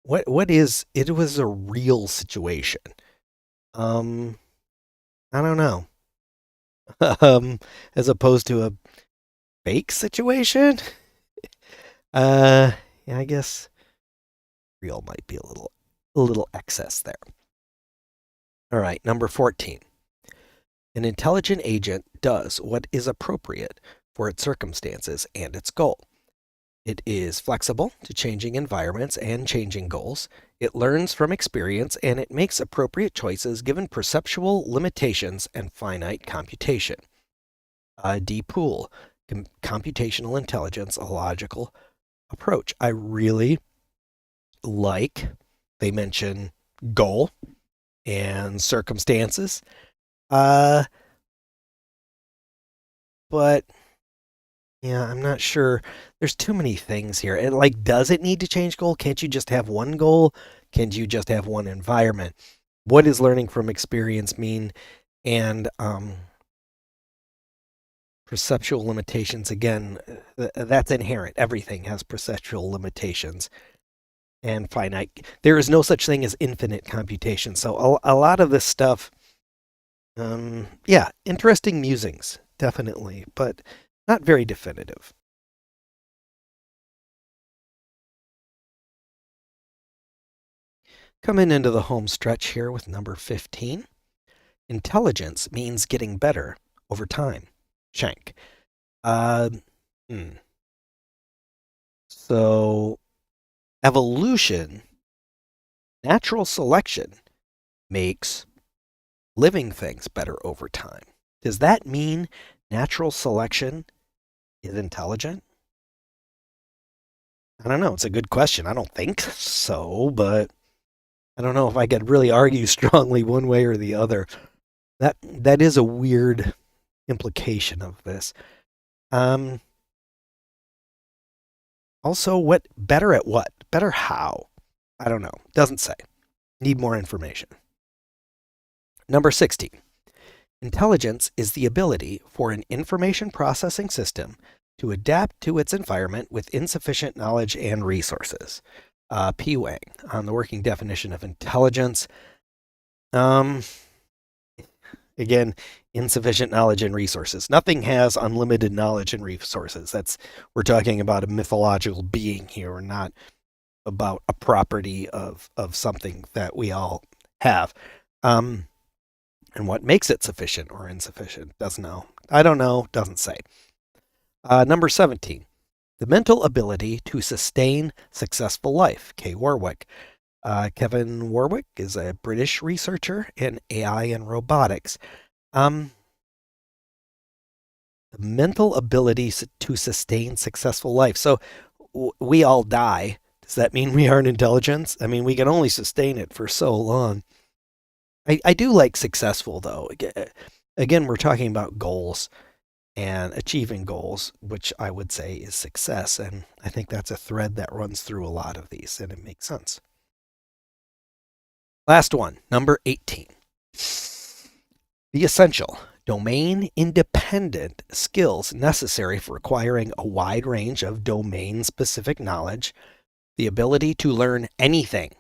what is it was a real situation. I don't know. As opposed to a fake situation? Yeah, I guess real might be a little excess there. All right, number 14. An intelligent agent does what is appropriate for its circumstances and its goal. It is flexible to changing environments and changing goals. It learns from experience and it makes appropriate choices given perceptual limitations and finite computation. D. Poole, computational intelligence, a logical approach. I really like, they mention goal and circumstances. But yeah, I'm not sure. There's too many things here. And like, does it need to change goal? Can't you just have one goal? Can't you just have one environment? What does learning from experience mean? And perceptual limitations, again, that's inherent. Everything has perceptual limitations and finite. There is no such thing as infinite computation. So a lot of this stuff, yeah, interesting musings, definitely, but not very definitive. Coming into the home stretch here with number 15. Intelligence means getting better over time. Shank. Uh, hmm. So, evolution, natural selection makes living things better over time. Does that mean natural selection is intelligent? I don't know. It's a good question. I don't think so, but I don't know if I could really argue strongly one way or the other. That is a weird implication of this. Um, Also, what better at what? Better how? I don't know. Doesn't say. Need more information. Number 16. Intelligence is the ability for an information processing system to adapt to its environment with insufficient knowledge and resources. P. Wang on the working definition of intelligence. Um, Again, insufficient knowledge and resources. Nothing has unlimited knowledge and resources. We're talking about a mythological being here, not about a property of something that we all have. And what makes it sufficient or insufficient? Doesn't know. I don't know. Doesn't say. Number 17. The mental ability to sustain successful life. K. Warwick. Kevin Warwick is a British researcher in AI and robotics. The mental ability to sustain successful life. So we all die. Does that mean we aren't intelligent? I mean, we can only sustain it for so long. I do like successful, though. Again, we're talking about goals and achieving goals, which I would say is success. And I think that's a thread that runs through a lot of these, and it makes sense. Last one, number 18. The essential domain independent skills necessary for acquiring a wide range of domain specific knowledge, the ability to learn anything.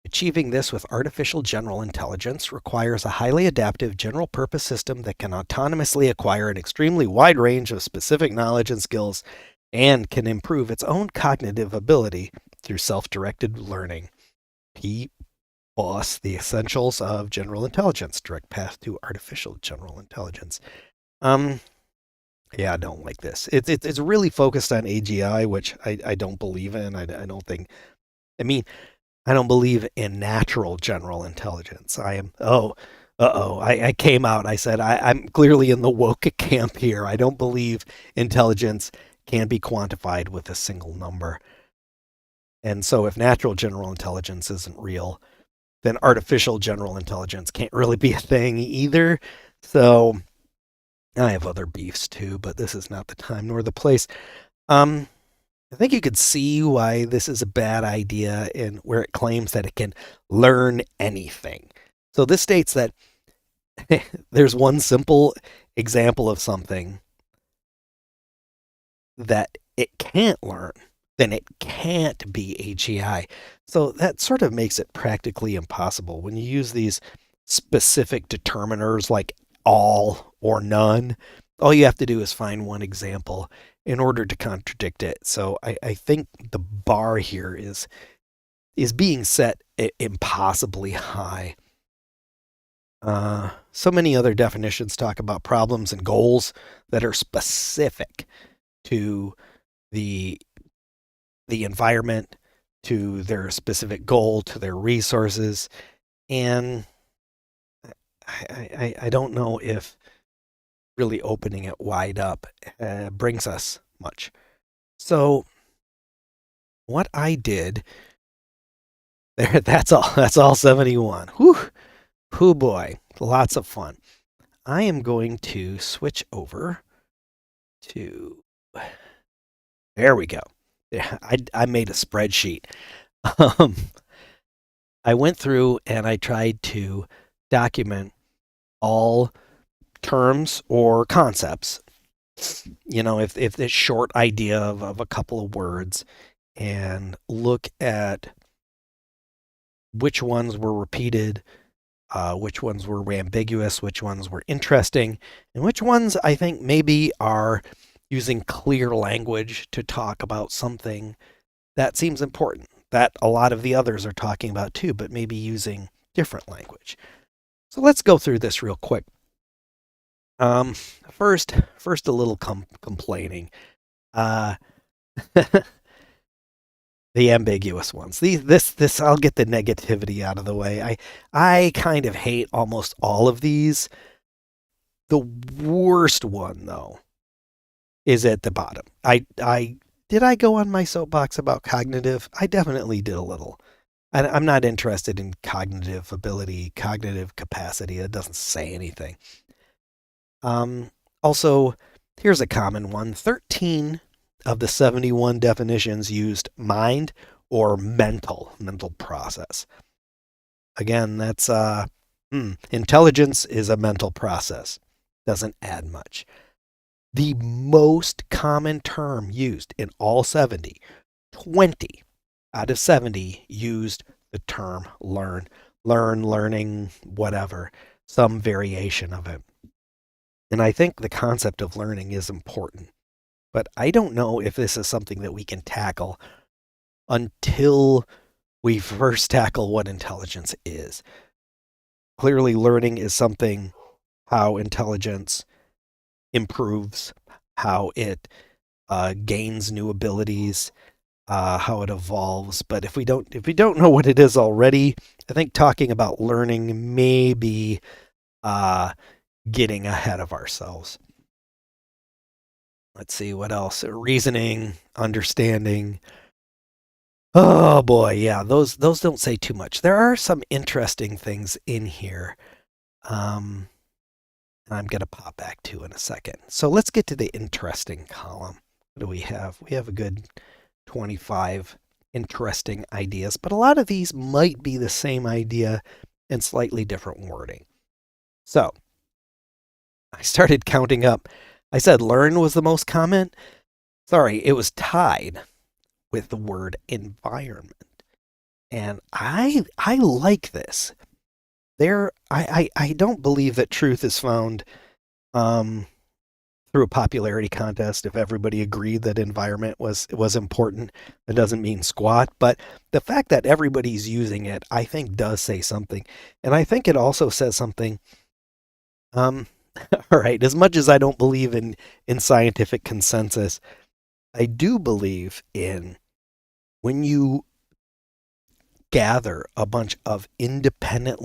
Achieving this with artificial general intelligence requires a highly adaptive general purpose system that can autonomously acquire an extremely wide range of specific knowledge and skills and can improve its own cognitive ability through self-directed learning. P. Boss, the essentials of general intelligence, direct path to artificial general intelligence. Yeah, I don't like this. It's really focused on AGI, which I don't believe in. I don't think. I mean, I don't believe in natural general intelligence. I am. Oh, I came out. I said I'm clearly in the woke camp here. I don't believe intelligence can be quantified with a single number. And so, if natural general intelligence isn't real, then artificial general intelligence can't really be a thing either. So I have other beefs too, but this is not the time nor the place. I think you could see why this is a bad idea in where it claims that it can learn anything. So this states that there's one simple example of something that it can't learn, then it can't be AGI. So that sort of makes it practically impossible. When you use these specific determiners like all or none, all you have to do is find one example in order to contradict it. So I think the bar here is being set impossibly high. So many other definitions talk about problems and goals that are specific to the the environment, to their specific goal, to their resources, and I don't know if really opening it wide up brings us much. So what I did there, that's all. That's all 71. Whew, whew boy, lots of fun. I am going to switch over to. There we go. Yeah, I made a spreadsheet. Um, I went through and I tried to document all terms or concepts. You know, if this short idea of a couple of words, and look at which ones were repeated, which ones were ambiguous, which ones were interesting, and which ones I think maybe are using clear language to talk about something that seems important, that a lot of the others are talking about too, but maybe using different language. So let's go through this real quick. First a little complaining. Uh, the ambiguous ones. This I'll get the negativity out of the way. I kind of hate almost all of these. The worst one though is at the bottom. I did I go on my soapbox about cognitive? I definitely did a little. I'm not interested in cognitive ability, cognitive capacity. It doesn't say anything. Also, here's a common one. 13 of the 71 definitions used mind or mental process. Again, that's intelligence is a mental process. Doesn't add much. The most common term used in all 70, 20 out of 70 used the term learning, whatever, some variation of it. And I think the concept of learning is important. But I don't know if this is something that we can tackle until we first tackle what intelligence is. Clearly, learning is something, how intelligence improves, how it gains new abilities, how it evolves. But if we don't know what it is already, I think talking about learning may be getting ahead of ourselves. Let's see what else. Reasoning, understanding. Oh boy, yeah, those don't say too much. There are some interesting things in here. I'm going to pop back to in a second. So let's get to the interesting column. What do we have? We have a good 25 interesting ideas, but a lot of these might be the same idea in slightly different wording. So I started counting up. I said learn was the most common. Sorry, it was tied with the word environment. And I like this. I don't believe that truth is found through a popularity contest. If everybody agreed that environment was important, that doesn't mean squat. But the fact that everybody's using it, I think, does say something. And I think it also says something. All right, as much as I don't believe in scientific consensus, I do believe in when you gather a bunch of independent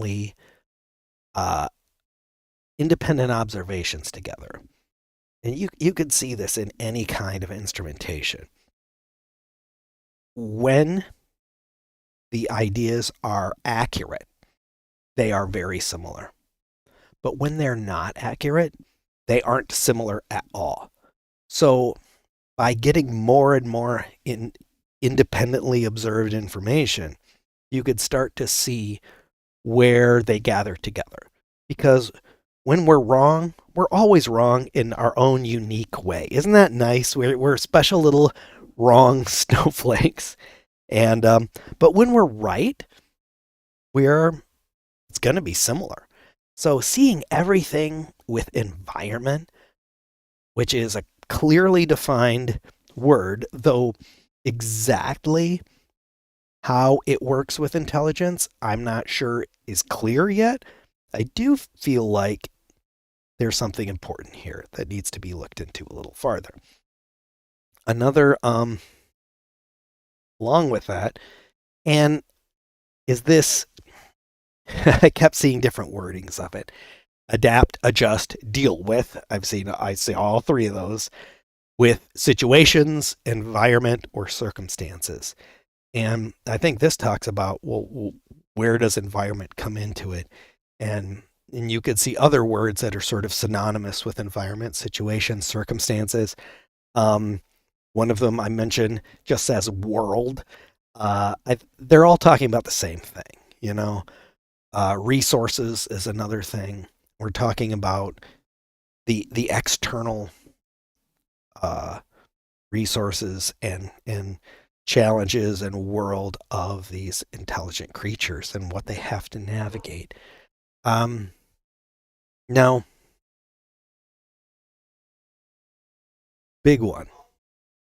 observations together. And you could see this in any kind of instrumentation. When the ideas are accurate, they are very similar. But when they're not accurate, they aren't similar at all. So by getting more and more independently observed information, you could start to see where they gather together. Because when we're wrong, we're always wrong in our own unique way. Isn't that nice? We're special little wrong snowflakes. And but when we're right, it's going to be similar. So seeing everything with environment, which is a clearly defined word, though exactly how it works with intelligence, I'm not sure is clear yet. I do feel like there's something important here that needs to be looked into a little farther. Another, along with that, and is this, I kept seeing different wordings of it. Adapt, adjust, deal with. I see all three of those with situations, environment, or circumstances. And I think this talks about, well, where does environment come into it? And you could see other words that are sort of synonymous with environment, situations, circumstances. Um, One of them I mentioned just says world. They're all talking about the same thing, you know. Resources is another thing. We're talking about the external uh, resources and challenges and world of these intelligent creatures and what they have to navigate. Um, Now, big one.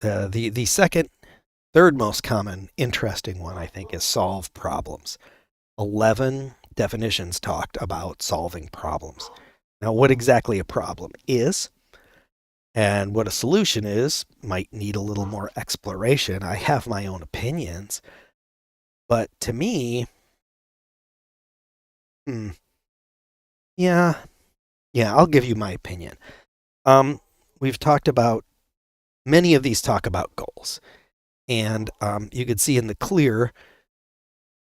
The second, third most common, interesting one I think is solve problems. 11 definitions talked about solving problems. Now, what exactly a problem is and what a solution is might need a little more exploration. I have my own opinions, but to me, hmm, yeah, yeah, I'll give you my opinion. Um, we've talked about many of these talk about goals, and you could see in the clear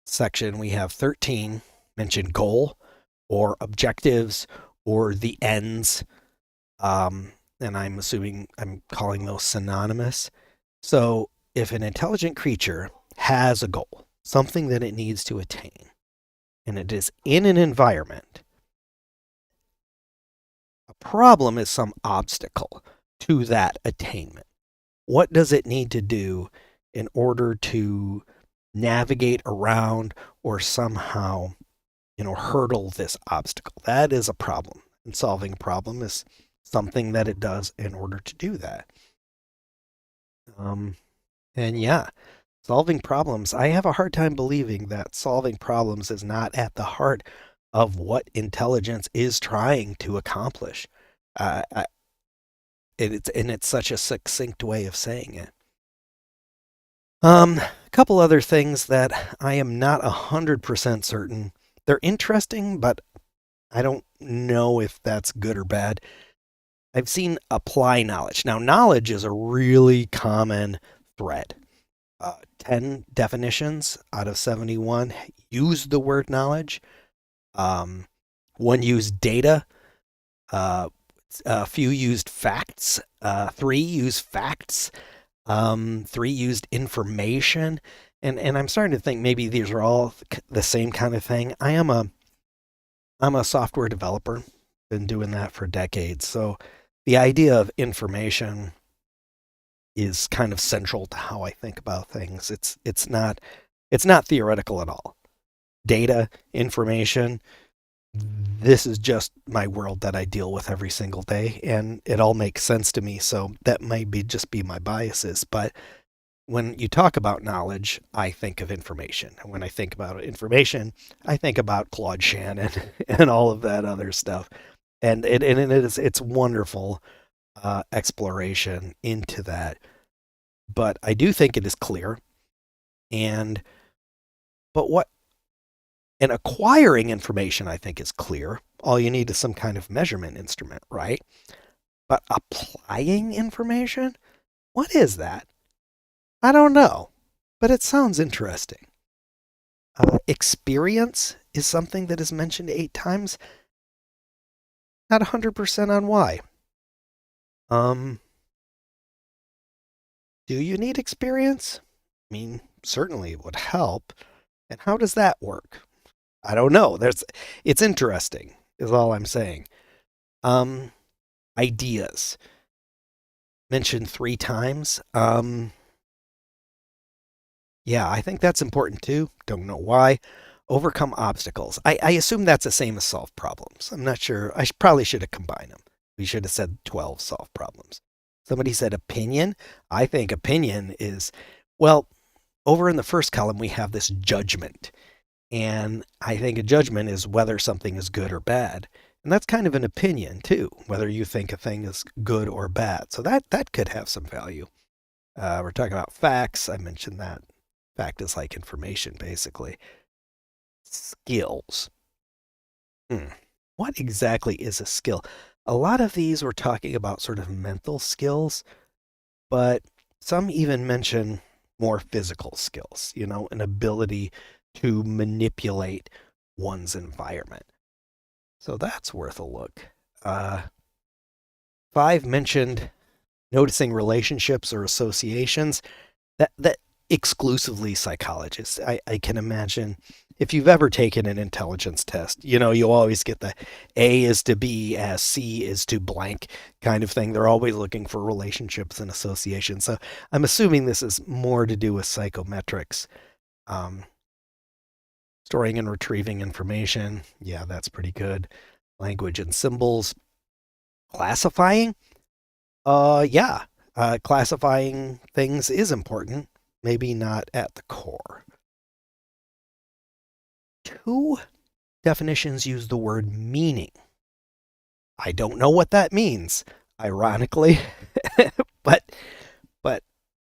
section we have 13 mention goal or objectives or the ends. And I'm assuming I'm calling those synonymous. So if an intelligent creature has a goal, something that it needs to attain, and it is in an environment, a problem is some obstacle to that attainment. What does it need to do in order to navigate around or somehow, hurdle this obstacle? That is a problem. And solving a problem is something that it does in order to do that. Um, and yeah, solving problems. I have a hard time believing that solving problems is not at the heart of what intelligence is trying to accomplish. Uh, it's such a succinct way of saying it. A couple other things that I am not 100% certain. They're interesting, but I don't know if that's good or bad. I've seen apply knowledge. Now, knowledge is a really common thread. 10 definitions out of 71 use the word knowledge. One used data. A few used facts. Three used facts. Three used information. And I'm starting to think maybe these are all the same kind of thing. I'm a software developer. Been doing that for decades. So the idea of information is kind of central to how I think about things. It's not theoretical at all. Data, information, this is just my world that I deal with every single day, and it all makes sense to me. So that might be just be my biases, but when you talk about knowledge, I think of information. And when I think about information, I think about Claude Shannon and all of that other stuff. It's wonderful exploration into that. But I do think it is clear. And but what and acquiring information, I think, is clear. All you need is some kind of measurement instrument, right? But applying information, what is that? I don't know, but it sounds interesting. Experience is something that is mentioned 8 times. Not 100% on why. Um, do you need experience? I mean, certainly it would help. And how does that work? I don't know. It's interesting, is all I'm saying. Um, Ideas mentioned 3 times. Yeah, I think that's important too. Don't know why. Overcome obstacles. I assume that's the same as solve problems. I'm not sure. Probably should have combined them. We should have said 12 solve problems. Somebody said opinion. I think opinion is, well, over in the first column, we have this judgment. And I think a judgment is whether something is good or bad. And that's kind of an opinion too, whether you think a thing is good or bad. So that could have some value. We're talking about facts. I mentioned that. Fact is like information, basically. Skills. What exactly is a skill? A lot of these were talking about sort of mental skills, but some even mention more physical skills, an ability to manipulate one's environment. So that's worth a look. 5 mentioned noticing relationships or associations. That exclusively psychologists. I can imagine if you've ever taken an intelligence test, you always get the A is to B as C is to blank kind of thing. They're always looking for relationships and associations. So I'm assuming this is more to do with psychometrics. Storing and retrieving information. Yeah, that's pretty good. Language and symbols. Classifying. Yeah. Classifying things is important. Maybe not at the core. 2 definitions use the word meaning. I don't know what that means, ironically, but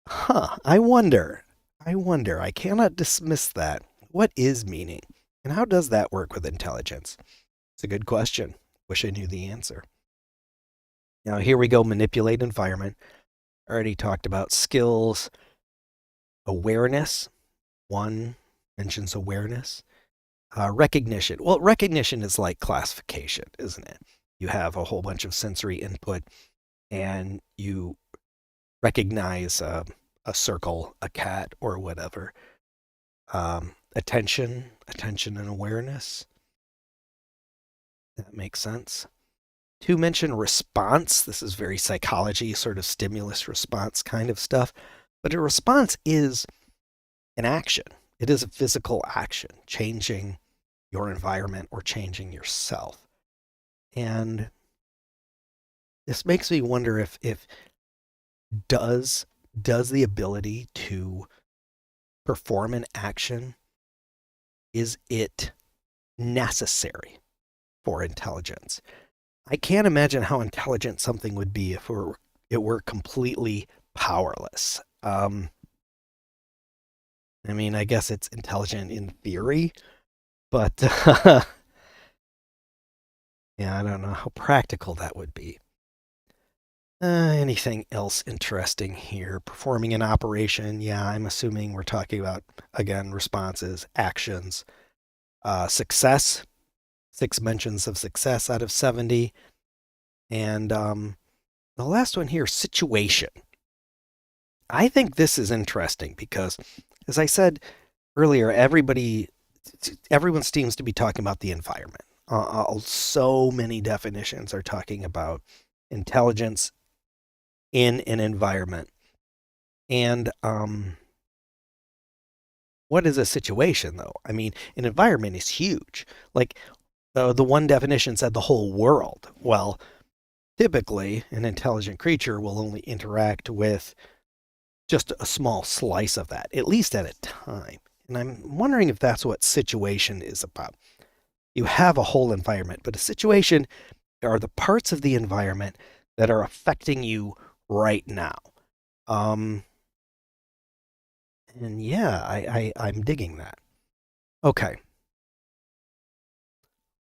I wonder. I cannot dismiss that. What is meaning? And how does that work with intelligence? It's a good question. Wish I knew the answer. Now, here we go, manipulate environment. Already talked about skills. Awareness. 1 mentions awareness. Recognition. Well, recognition is like classification, isn't it? You have a whole bunch of sensory input and you recognize a circle, a cat, or whatever. Attention and awareness. That makes sense. 2 mention response. This is very psychology, sort of stimulus response kind of stuff. But a response is an action. It is a physical action, changing your environment or changing yourself. And this makes me wonder if does the ability to perform an action, is it necessary for intelligence? I can't imagine how intelligent something would be if it were completely powerless. I mean, I guess it's intelligent in theory, but yeah, I don't know how practical that would be. Anything else interesting here? Performing an operation. Yeah, I'm assuming we're talking about, again, responses, actions. Success. 6 mentions of success out of 70. And the last one here, situation. I think this is interesting because, as I said earlier, everyone seems to be talking about the environment. So many definitions are talking about intelligence in an environment. And what is a situation, though? I mean, an environment is huge. Like the one definition said the whole world. Well, typically, an intelligent creature will only interact with just a small slice of that, at least at a time. And I'm wondering if that's what situation is about. You have a whole environment, but a situation are the parts of the environment that are affecting you right now. And yeah, I'm digging that. Okay.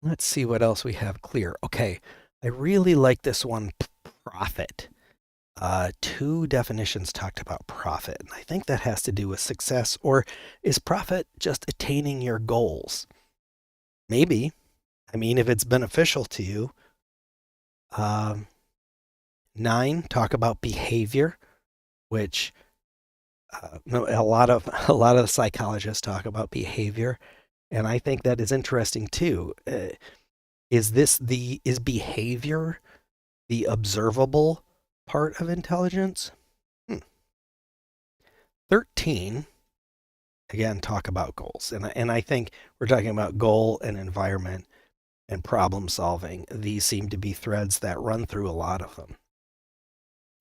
Let's see what else we have clear. Okay. I really like this one, profit. 2 definitions talked about profit, and I think that has to do with success. Or is profit just attaining your goals? Maybe. I mean, if it's beneficial to you. 9 talk about behavior, which a lot of the psychologists talk about behavior, and I think that is interesting too. Is behavior the observable part of intelligence? 13, again, talk about goals. And I think we're talking about goal and environment and problem solving. These seem to be threads that run through a lot of them.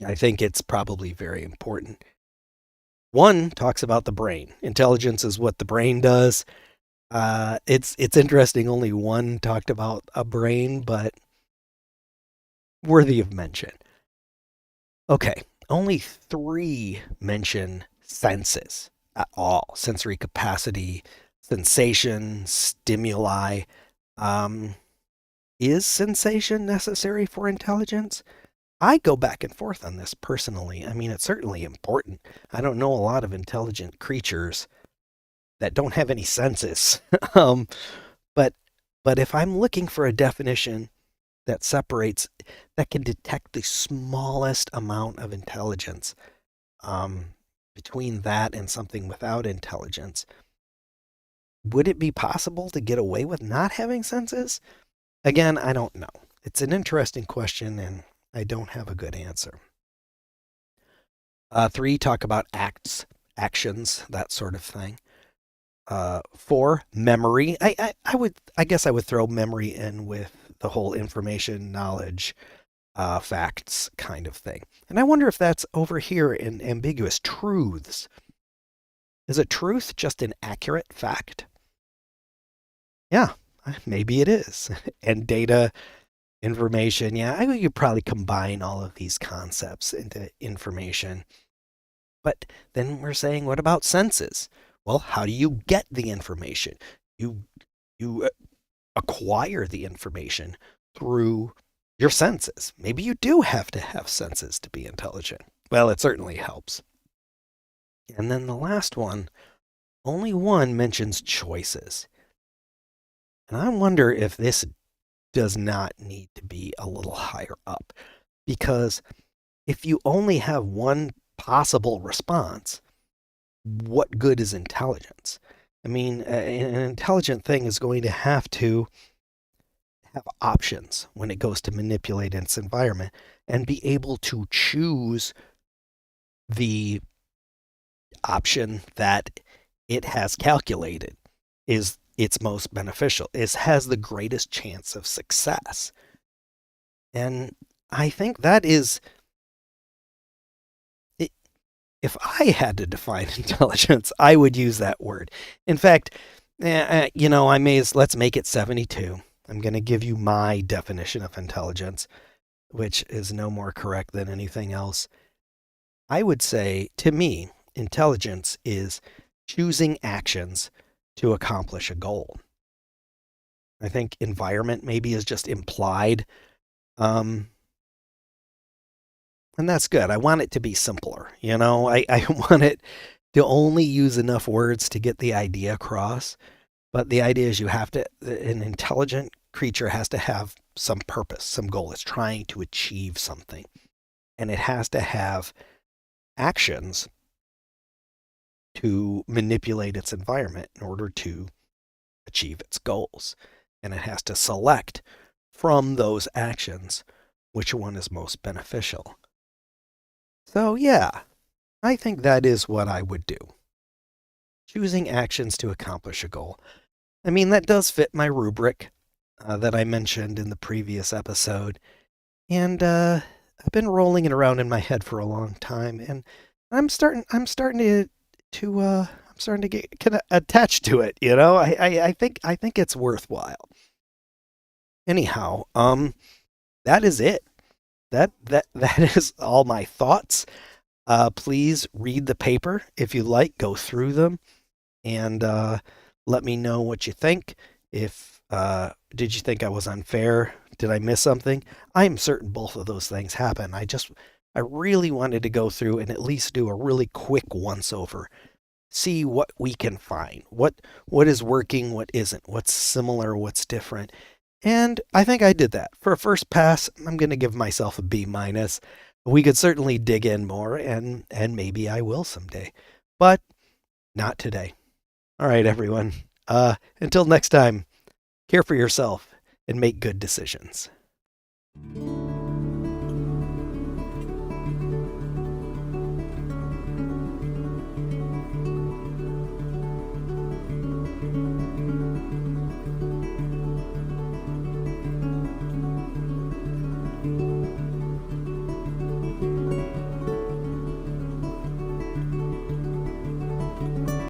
I think it's probably very important. 1 talks about the brain. Intelligence is what the brain does. It's interesting. Only one talked about a brain, but worthy of mention. Okay, only three mention senses at all: sensory capacity, sensation, stimuli. Um, is sensation necessary for intelligence? I go back and forth on this personally. I mean, it's certainly important. I don't know a lot of intelligent creatures that don't have any senses. um, but but if I'm looking for a definition that separates, that can detect the smallest amount of intelligence um, between that and something without intelligence, would it be possible to get away with not having senses? Again, I don't know. It's an interesting question, and I don't have a good answer. Three, talk about acts, actions, that sort of thing. Four, memory. I guess I would throw memory in with the whole information, knowledge, facts kind of thing. And I wonder if that's over here in ambiguous truths. Is a truth just an accurate fact? Yeah, maybe it is. And data, information, yeah, I think you probably combine all of these concepts into information. But then we're saying, what about senses? Well, how do you get the information? You you acquire the information through your senses. Maybe you do have to have senses to be intelligent. Well, it certainly helps. And then the last one, only one mentions choices. And I wonder if this does not need to be a little higher up. Because if you only have one possible response, what good is intelligence? I mean, an intelligent thing is going to have options when it goes to manipulate its environment and be able to choose the option that it has calculated is its most beneficial, has the greatest chance of success. And I think that is, if I had to define intelligence, I would use that word. In fact, I may let's make it 72. I'm going to give you my definition of intelligence, which is no more correct than anything else. I would say, to me, intelligence is choosing actions to accomplish a goal. I think environment maybe is just implied. Um, and that's good. I want it to be simpler. I want it to only use enough words to get the idea across. But the idea is an intelligent creature has to have some purpose, some goal. It's trying to achieve something. And it has to have actions to manipulate its environment in order to achieve its goals. And it has to select from those actions which one is most beneficial. So, yeah, I think that is what I would do. Choosing actions to accomplish a goal. I mean, that does fit my rubric that I mentioned in the previous episode. And I've been rolling it around in my head for a long time, and I'm starting to get kind of attached to it. I think it's worthwhile. Anyhow, that is it. That is all my thoughts. Please read the paper if you like. Go through them and let me know what you think. If did you think I was unfair? Did I miss something? I am certain both of those things happen. I really wanted to go through and at least do a really quick once over. See what we can find. What is working, what isn't, what's similar, what's different. And I think I did that. For a first pass, I'm going to give myself a B minus. We could certainly dig in more and maybe I will someday. But not today. All right, everyone. Until next time, care for yourself and make good decisions.